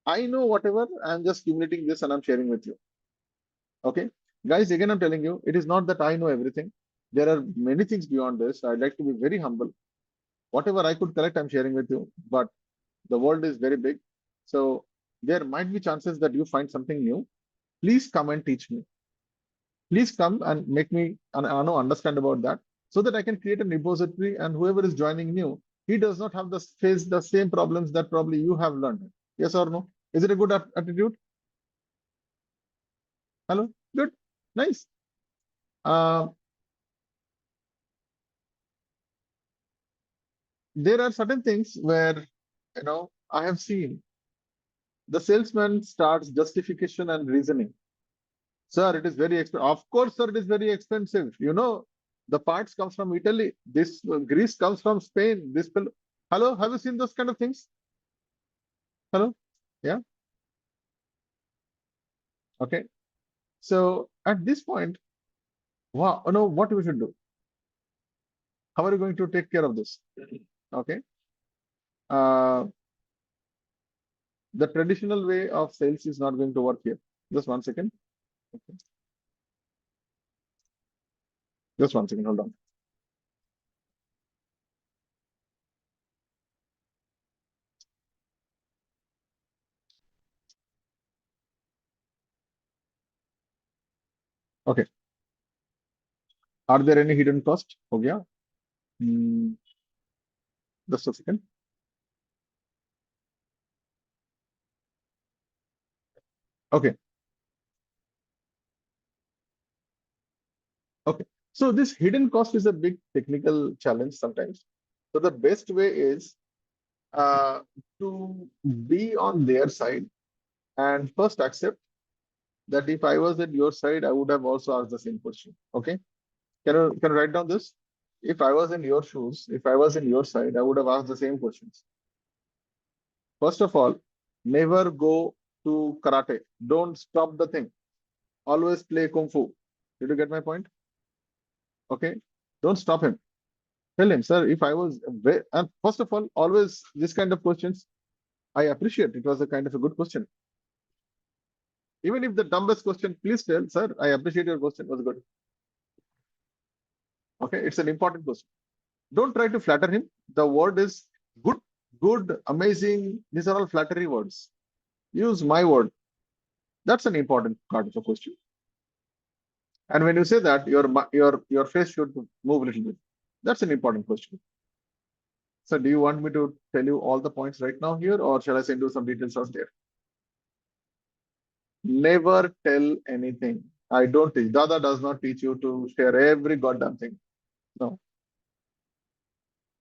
I know whatever, I'm just accumulating this and I'm sharing with you. Okay. Guys, again, I'm telling you, it is not that I know everything. There are many things beyond this. I'd like to be very humble. Whatever I could collect, I'm sharing with you. But the world is very big. So there might be chances that you find something new. Please come and teach me. Please come and make me understand about that so that I can create a repository, and whoever is joining new, he does not have to face the same problems that probably you have learned. Yes or no? Is it a good attitude? Hello? Good. Nice. There are certain things where, I have seen the salesman starts justification and reasoning. Sir, it is very expensive. Of course, sir, it is very expensive. The parts comes from Italy. This grease comes from Spain. Hello, have you seen those kind of things? Hello? Yeah. Okay. So at this point, wow, what we should do? How are you going to take care of this? Okay. The traditional way of sales is not going to work here. Just 1 second. Okay. Just 1 second. Hold on. Okay. Are there any hidden costs? हो गया? Just a second. Okay. Okay. So this hidden cost is a big technical challenge sometimes. So the best way is to be on their side and first accept that if I was at your side, I would have also asked the same question. Okay. Can you write down this? If I was in your shoes, if I was in your side, I would have asked the same questions. First of all, never go to karate. Don't stop the thing. Always play kung fu. Did you get my point? Okay. Don't stop him. Tell him, sir, if I was, and first of all, always this kind of questions, I appreciate. It was a kind of a good question. Even if the dumbest question, please tell, sir, I appreciate your question, was good. Okay, it's an important question. Don't try to flatter him. The word is good, amazing. These are all flattery words. Use my word. That's an important part of the question. And when you say that, your face should move a little bit. That's an important question. So do you want me to tell you all the points right now here, or shall I send you some details out there? Never tell anything. I don't teach. Dada does not teach you to share every goddamn thing. No.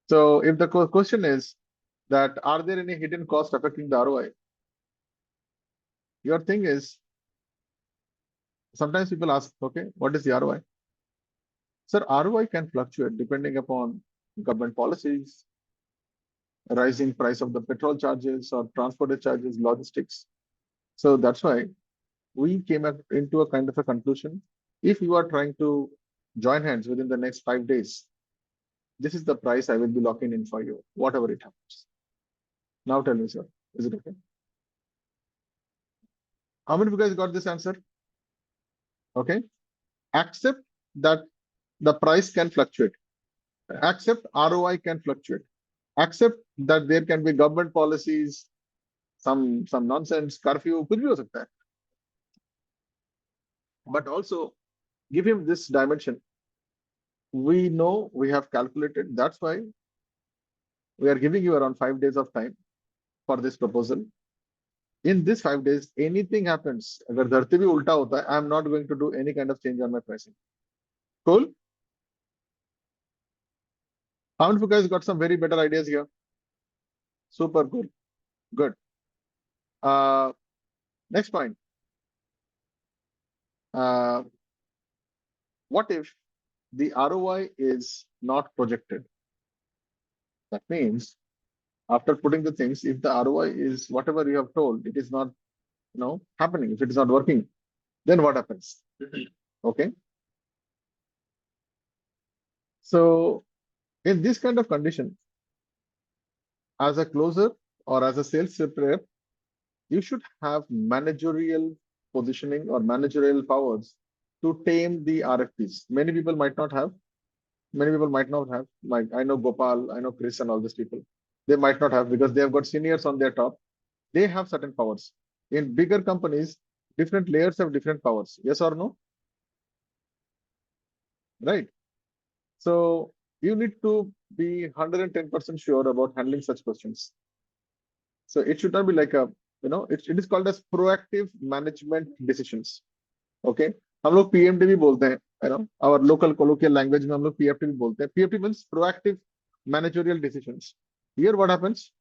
So if the question is that are there any hidden costs affecting the ROI? Your thing is, sometimes people ask, okay, what is the ROI? Sir, ROI can fluctuate depending upon government policies, rising price of the petrol charges or transport charges, logistics. So that's why we came into a kind of a conclusion. If you are trying to join hands within the next 5 days, this is the price I will be locking in for you, whatever it happens. Now tell me, sir, is it okay? How many of you guys got this answer? Okay. Accept that the price can fluctuate. Accept ROI can fluctuate. Accept that there can be government policies, some nonsense, curfew, कुछ भी हो सकता है. But also give him this dimension. We know we have calculated. That's why we are giving you around 5 days of time for this proposal. In this 5 days, anything happens, अगर धरती भी उल्टा होता है, I am not going to do any kind of change on my pricing. Cool? How many of you guys got some very better ideas here? Super cool. Good. Next point. What if the ROI is not projected? That means after putting the things, if the ROI is whatever you have told, it is not, happening. If it is not working, then what happens? Okay. So in this kind of condition, as a closer or as a sales rep, you should have managerial positioning or managerial powers to tame the RFPs. Many people might not have. Many people might not have. Like I know Gopal, I know Chris, and all these people. They might not have because they have got seniors on their top. They have certain powers. In bigger companies, different layers have different powers. Yes or no? Right. So you need to be 110% sure about handling such questions. So it should not be like a, it is called as proactive management decisions. Okay. हम लोग PMD भी बोलते हैं, our local colloquial language में हम लोग PFT भी बोलते हैं. PFT means proactive managerial decisions. Here what happens?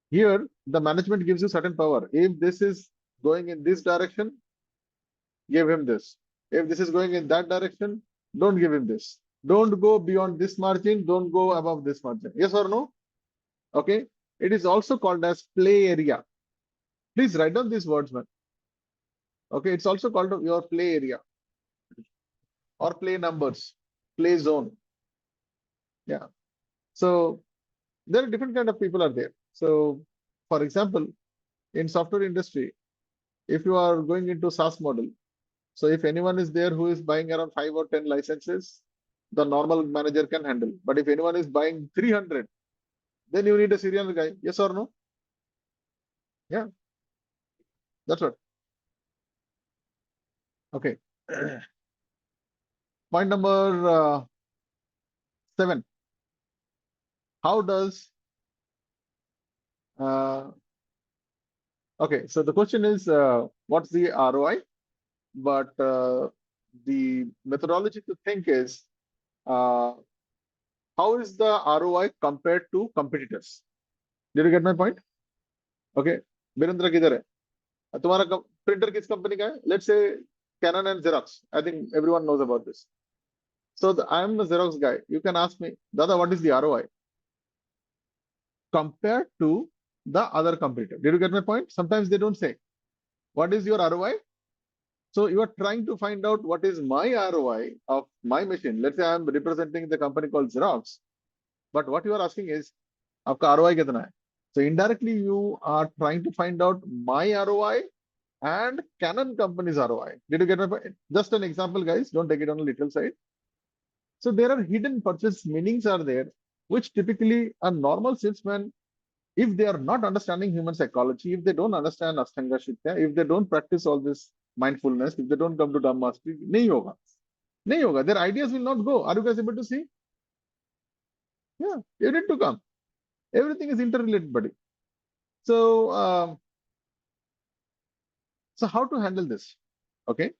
Here the management gives you certain power. If this is going in this direction, give him this. If this is going in that direction, don't give him this. Don't go beyond this margin. Don't go above this margin. Yes or no? Okay. It is also called as play area. Please write down these words, man. Okay. It's also called your play area or play numbers, play zone. Yeah. So there are different kind of people are there. So for example, in software industry, if you are going into SaaS model, so if anyone is there who is buying around 5 or 10 licenses, the normal manager can handle. But if anyone is buying 300, then you need a serial guy. Yes or no? Yeah. That's what. Okay. Point number 7. How does okay, so the question is what's the ROI? But the methodology to think is how is the ROI compared to competitors? Did you get my point? Okay, Virendra किधर है? तुम्हारा printer किस company का है? Let's say Canon and Xerox. I think everyone knows about this. So I am a Xerox guy. You can ask me, Dada, what is the ROI compared to the other competitor? Did you get my point? Sometimes they don't say, what is your ROI? So you are trying to find out what is my ROI of my machine. Let's say I am representing the company called Xerox, but what you are asking is, आपका ROI कितना है? So indirectly you are trying to find out my ROI and Canon company's ROI. Did you get my point? Just an example, guys. Don't take it on a literal side. So there are hidden purchase meanings are there, which typically a normal salesman, if they are not understanding human psychology, if they don't understand Ashtanga Shikha, if they don't practice all this mindfulness, if they don't come to Dhamma mastery, nahi hoga. Nahi hoga. Their ideas will not go. Are you guys able to see? Yeah, you need to come. Everything is interrelated, buddy. So, so how to handle this? Okay.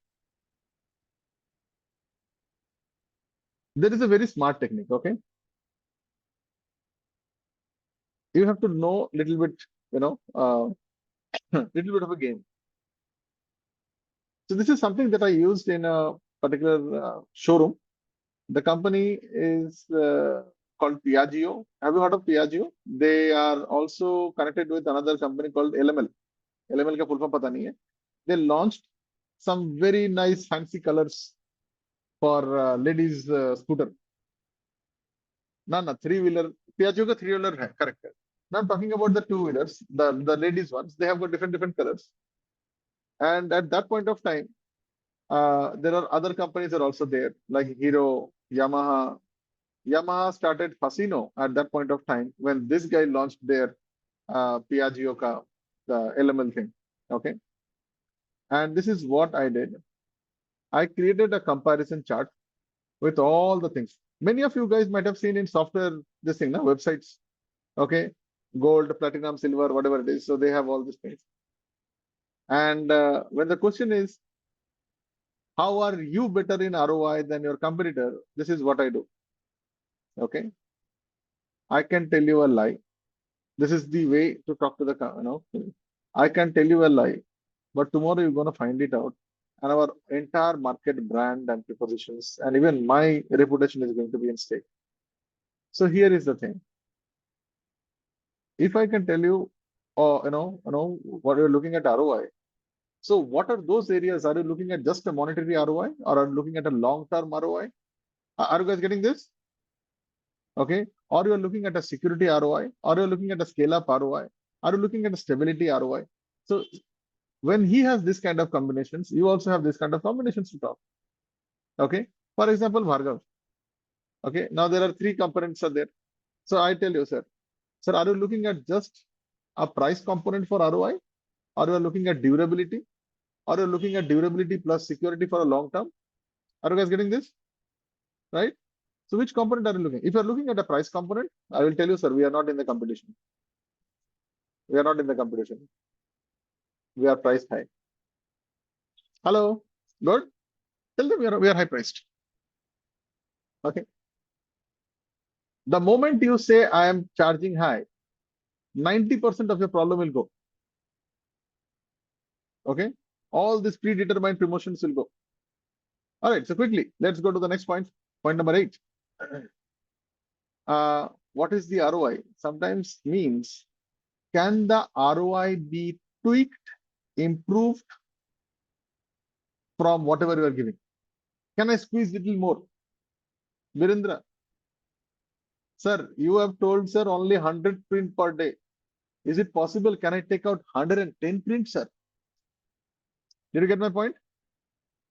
There is a very smart technique. Okay. You have to know a little bit, little bit of a game. So this is something that I used in a particular showroom. The company is called Piaggio. Have you heard of Piaggio? They are also connected with another company called LML. LML का full form पता नहीं है. They launched some very nice fancy colors for ladies scooter. No, three-wheeler. Piaggio का three-wheeler है, correct. Now I'm talking about the two-wheelers, the ladies ones. They have got different colors. And at that point of time, there are other companies that are also there, like Hero, Yamaha. Yamaha started Fasino at that point of time when this guy launched their Piaggio ka, the LML thing. Okay. And this is what I did. I created a comparison chart with all the things. Many of you guys might have seen in software, this thing, websites. Okay. Gold, platinum, silver, whatever it is. So they have all these things. And when the question is, how are you better in ROI than your competitor? This is what I do. Okay. I can tell you a lie. This is the way to talk to the, I can tell you a lie, but tomorrow you're going to find it out. And our entire market brand and propositions, and even my reputation is going to be in stake. So here is the thing. If I can tell you, what you're looking at ROI. So what are those areas? Are you looking at just a monetary ROI or are you looking at a long-term ROI? Are you guys getting this? Okay. Or you're looking at a security ROI, or you're looking at a scale-up ROI, are you looking at a stability ROI? So when he has this kind of combinations, you also have this kind of combinations to talk. Okay. For example, Bhargav. Okay. Now there are three components are there. So I tell you, sir, are you looking at just a price component for ROI, or you are looking at durability, or you're looking at durability plus security for a long term? Are you guys getting this? Right? So which component are you looking? If you're looking at a price component, I will tell you, sir, we are not in the competition. We are not in the competition. We are priced high. Hello, good. Tell them we are high priced. Okay. The moment you say I am charging high, 90% of your problem will go. Okay. All these predetermined promotions will go. All right. So quickly, let's go to the next point. Point number 8. What is the ROI? Sometimes means, can the ROI be tweaked, improved from whatever you are giving? Can I squeeze little more? Virendra, sir, you have told, sir, only 100 print per day. Is it possible? Can I take out 110 prints, sir? Did you get my point?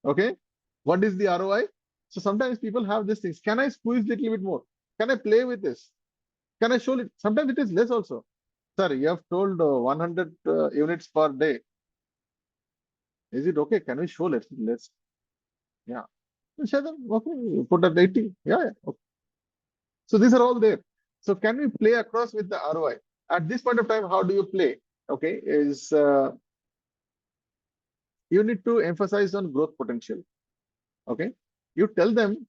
Okay. What is the ROI? So sometimes people have these things. Can I squeeze little bit more? Can I play with this? Can I show it? Sometimes it is less also. Sir, you have told 100 units per day. Is it okay? Can we show less? Yeah. Okay, you put at 80. Yeah. Okay. So these are all there. So can we play across with the ROI? At this point of time, how do you play? Okay, is you need to emphasize on growth potential. Okay. you tell them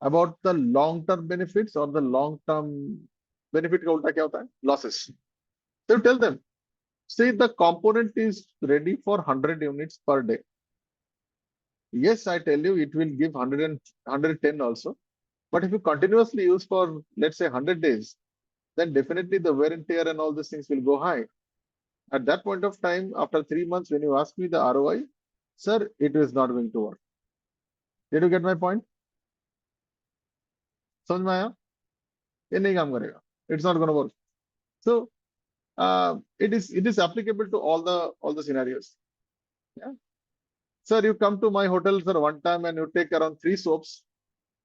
about the long-term benefits or the long-term benefit का उल्टा क्या होता है? Losses. So you tell them, say the component is ready for 100 units per day. Yes, I tell you, it will give 100 and 110 also. But if you continuously use for, let's say, 100 days, then definitely the wear and tear and all these things will go high. At that point of time, after 3 months, when you ask me the ROI, sir, it is not going to work. Did you get my point? समझ में आया? ये नहीं काम करेगा. It's not going to work. So it is applicable to all the scenarios. Yeah. Sir, you come to my hotel, sir, one time and you take around 3 soaps.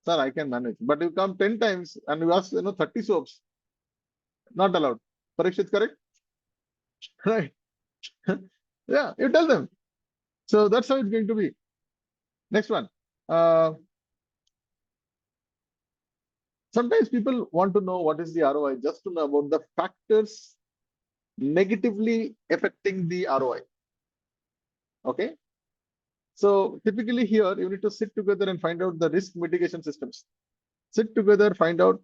Sir, I can manage. But you come 10 times and you ask, 30 soaps. Not allowed. Parikshit, correct? Right. Yeah, you tell them. So that's how it's going to be. Next one. Sometimes people want to know what is the ROI, just to know about the factors negatively affecting the ROI. Okay. So typically here, you need to sit together and find out the risk mitigation systems. Sit together, find out,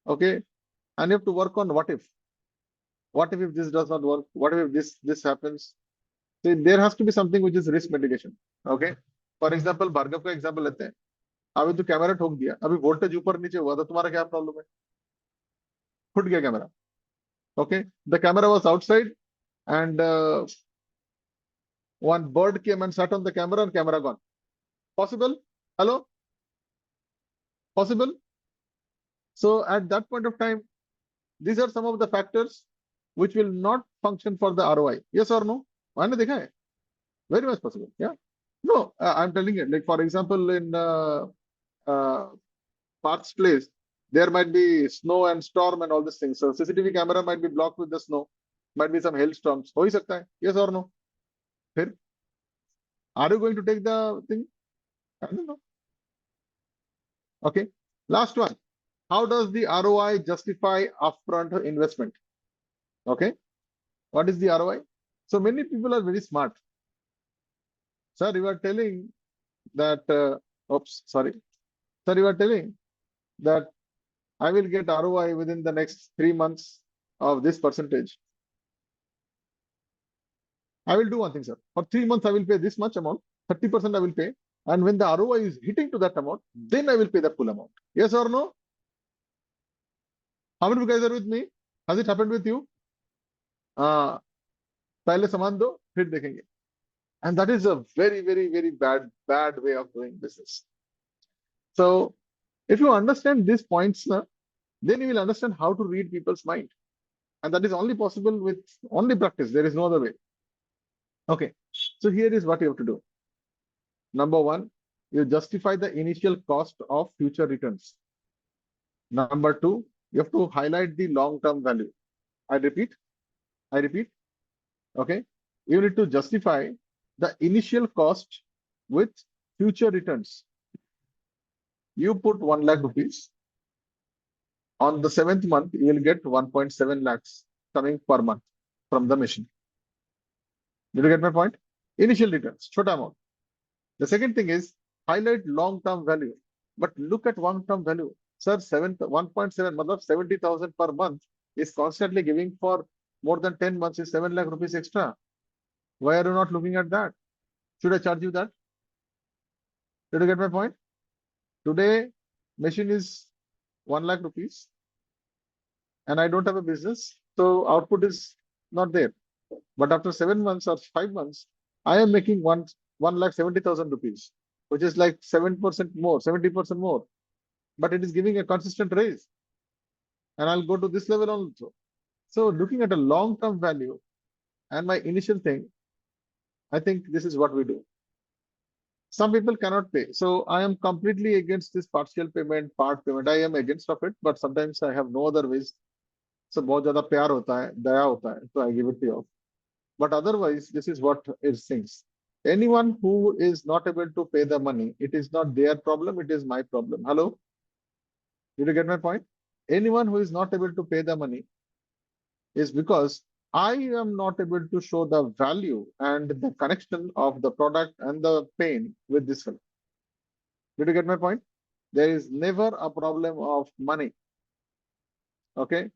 okay, and you have to work on what if. What if this does not work? What if this happens? So there has to be something which is risk mitigation. Okay. For example, Bhargav का example लेते हैं. अभी तो camera ठोक दिया, अभी voltage ऊपर नीचे हुआ तो तुम्हारा क्या प्रॉब्लम है? फुट गया camera. Okay, the camera was outside and one bird came and sat on the camera and camera gone. Possible? Hello? Possible? So at that point of time, these are some of the factors which will not function for the ROI. Yes or no? मैंने देखा है. Very much possible. Yeah. No, I'm telling you, like for example, in Park's place, there might be snow and storm and all these things. So CCTV camera might be blocked with the snow. Might be some hailstorms. हो ही सकता है. Yes or no? फिर, are you going to take the thing? I don't know. Okay. Last one. How does the ROI justify upfront investment? Okay. What is the ROI? So many people are very smart. Sir, you are telling that, oops, sorry. Sir, you are telling that I will get ROI within the next 3 months of this percentage. I will do one thing, sir. For 3 months, I will pay this much amount, 30% I will pay. And when the ROI is hitting to that amount, then I will pay the full amount. Yes or no? How many of you guys are with me? Has it happened with you? पहले सामान दो, फिर देखेंगे. And that is a very, very, very bad way of doing business. So if you understand these points, then you will understand how to read people's mind. And that is only possible with only practice. There is no other way. Okay. So here is what you have to do. Number one, you justify the initial cost of future returns. Number two, you have to highlight the long-term value. I repeat. Okay. You need to justify the initial cost with future returns. You put 1 lakh rupees. On the 7th month, you will get 1.7 lakhs coming per month from the machine. Did you get my point? Initial returns, chota amount. The second thing is highlight long-term value. But look at long-term value. Sir, 1.7, 70,000 per month is constantly giving for more than 10 months is 7 lakh rupees extra. Why are you not looking at that? Should I charge you that? Did you get my point? Today, machine is 1 lakh rupees and I don't have a business. So output is not there. But after 7 months or 5 months, I am making 1,70,000 rupees, which is like 7% more, 70% more. But it is giving a consistent raise. And I'll go to this level also. So looking at a long-term value and my initial thing, I think this is what we do. Some people cannot pay. So I am completely against this partial payment, part payment. I am against of it, but sometimes I have no other ways. So बहुत ज़्यादा प्यार होता है, दया होता है, so I give it to you. But otherwise, this is what it thinks. Anyone who is not able to pay the money, it is not their problem, it is my problem. Hello? Did you get my point? Anyone who is not able to pay the money is because I am not able to show the value and the connection of the product and the pain with this fellow. Did you get my point? There is never a problem of money. Okay.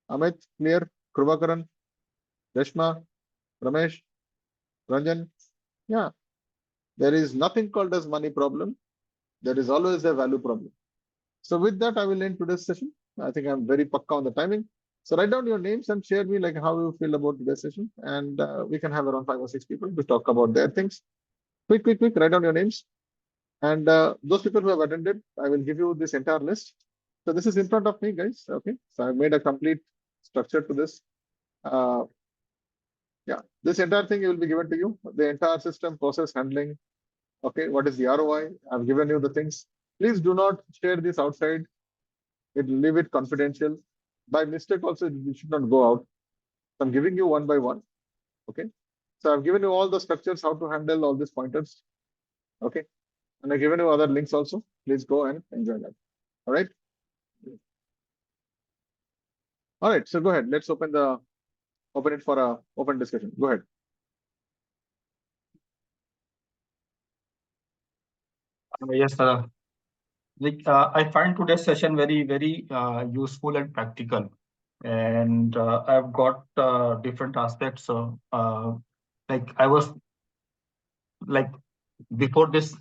Amit, clear? Krubakaran, Reshma, Ramesh, Ranjan. Yeah. There is nothing called as money problem. There is always a value problem. So with that, I will end today's session. I think I'm very pakka on the timing. So write down your names and share me like how you feel about today's session. And we can have around 5 or 6 people to talk about their things. Quick, write down your names. And those people who have attended, I will give you this entire list. So this is in front of me, guys. Okay. So I made a complete structure to this. Yeah, this entire thing will be given to you. The entire system, process handling. Okay, what is the ROI? I've given you the things. Please do not share this outside. Leave it confidential. By mistake also, it should not go out. So I'm giving you one by one. Okay. So I've given you all the structures, how to handle all these pointers. Okay. And I've given you other links also. Please go and enjoy that. All right. All right. So go ahead. Let's open it for a open discussion. Go ahead. Yes, I find today's session very, very useful and practical. And I've got different aspects. So, like I was like before this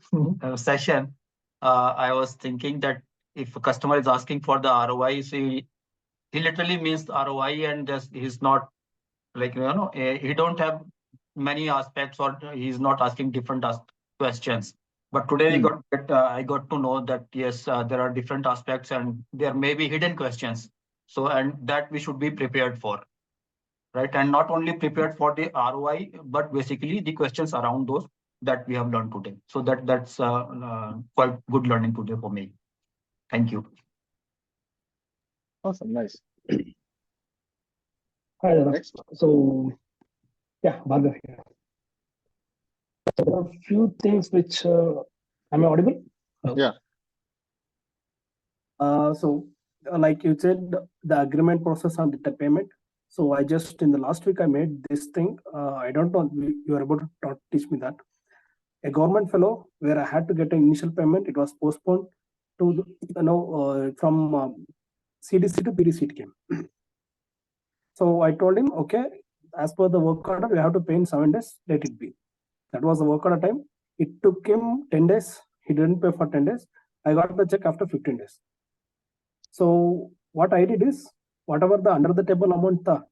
session, I was thinking that if a customer is asking for the ROI, so he literally means the ROI, and just he's not like he don't have many aspects, or he's not asking different questions. But today I got to know that yes, there are different aspects and there may be hidden questions. So and that we should be prepared for, right? And not only prepared for the ROI, but basically the questions around those that we have learned today. So that's quite good learning today for me. Thank you. Awesome, nice. Hi, Dada. Next. So, yeah, Bhargav here. So there are a few things which, am I audible? Yeah. So, like you said, the agreement process on the payment. So I just, in the last week, I made this thing. I don't know, you are able to teach me that. A government fellow where I had to get an initial payment, it was postponed to, from CDC to PDC it came. So I told him, okay, as per the work order, you have to pay in 7 days, let it be. That was the work order time. It took him 10 days. He didn't pay for 10 days. I got the check after 15 days. So what I did is, whatever the under the table amount था,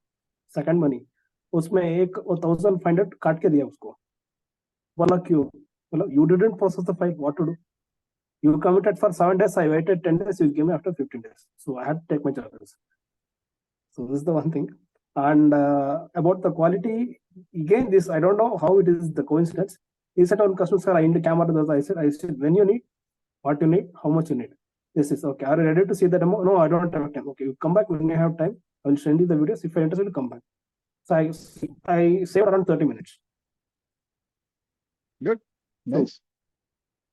second money, उसमें 1,500 काट के दिया उसको. बोला क्यों? बोला you didn't process the file. What to do? You committed for 7 days. I waited 10 days. You gave me after 15 days. So I had to take my charges. So this is the one thing. And about the quality, again, this I don't know how it is the coincidence. He said on customer sir, I need the camera. I said when you need, what you need, how much you need. This is okay. Are you ready to see the demo? No, I don't have time. Okay, you come back when you have time. I will send you the videos. If you're interested, come back. So I saved around 30 minutes. Good. Nice.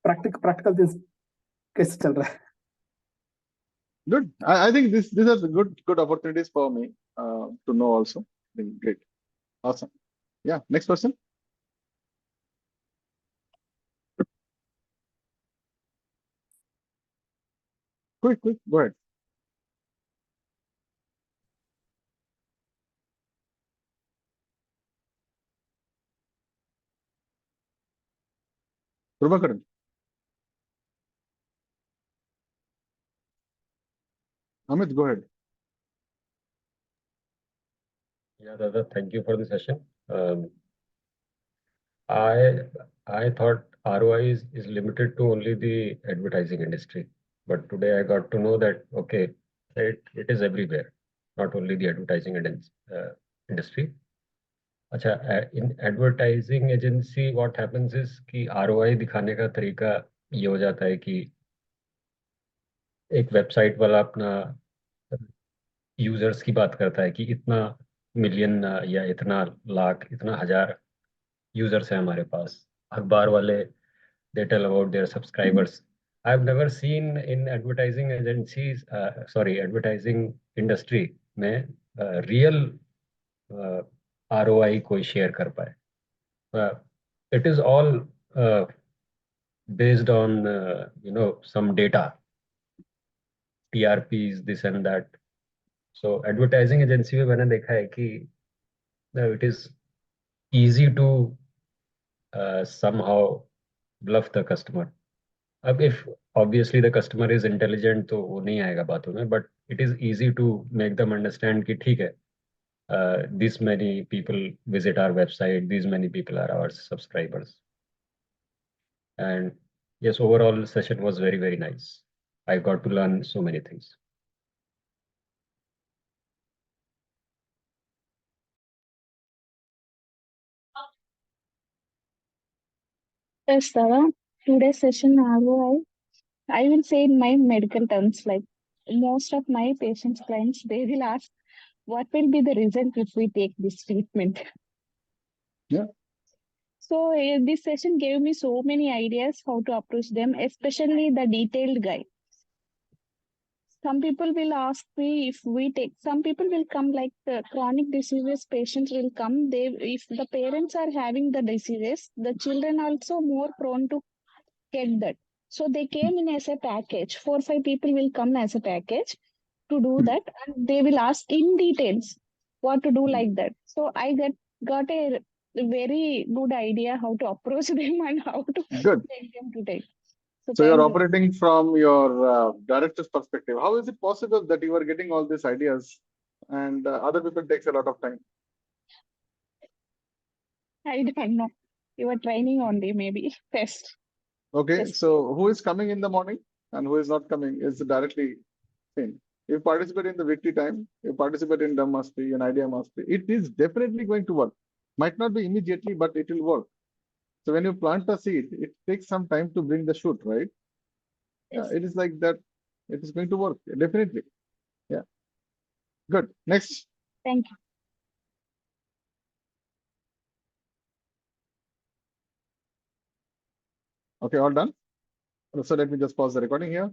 So, practical things. कैसे चल रहा है? Good. I think these are the good opportunities for me to know also. Great. Awesome. Yeah. Next person. Quick. Go ahead. Prabhakaran. Amit, go ahead. Yeah, Dada, thank you for the session. I thought ROI is limited to only the advertising industry, but today I got to know that okay, it is everywhere, not only the advertising industry. अच्छा, in advertising agency, what happens is कि ROI दिखाने का तरीका ये हो जाता है कि एक वेबसाइट वाला अपना यूजर्स की बात करता है कि इतना मिलियन या इतना लाख इतना हजार यूजर्स है हमारे पास. अखबार वाले they tell about their subscribers. I've never seen in advertising agencies, advertising industry में real ROI कोई share कर पाए. It is all based on some data, TRPs, this and that. So advertising agency में मैंने देखा है कि it is easy to somehow bluff the customer. अब if obviously the customer is intelligent तो वो नहीं आएगा बातों में, but it is easy to make them understand कि ठीक है, this many people visit our website, these many people are our subscribers. And yes, overall session was very, very nice. I got to learn so many things. Yes, Dada. Today's session ROI, I will say in my medical terms, like most of my patients, clients, they will ask, what will be the result if we take this treatment? Yeah. So this session gave me so many ideas how to approach them, especially the detailed guide. Some people will ask me if we take, some people will come like the chronic diseases patients will come. If the parents are having the diseases, the children also more prone to get that. So they came in as a package. 4 or 5 people will come as a package to do that, and they will ask in details what to do like that. So I got a very good idea how to approach them and how to Good. take them to take. So you're thank you. operating from your director's perspective. How is it possible that you are getting all these ideas and other people takes a lot of time? I don't know. You were training only, maybe test. Okay, Yes. so who is coming in the morning and who is not coming is directly seen. You participate in the weekly time, you participate in the Masti, an idea Masti. It is definitely going to work. Might not be immediately, but it will work. So when you plant a seed, it takes some time to bring the shoot, right? Yes. It is like that. It is going to work, definitely. Yeah. Good. Next. Thank you. Okay, all done. So let me just pause the recording here.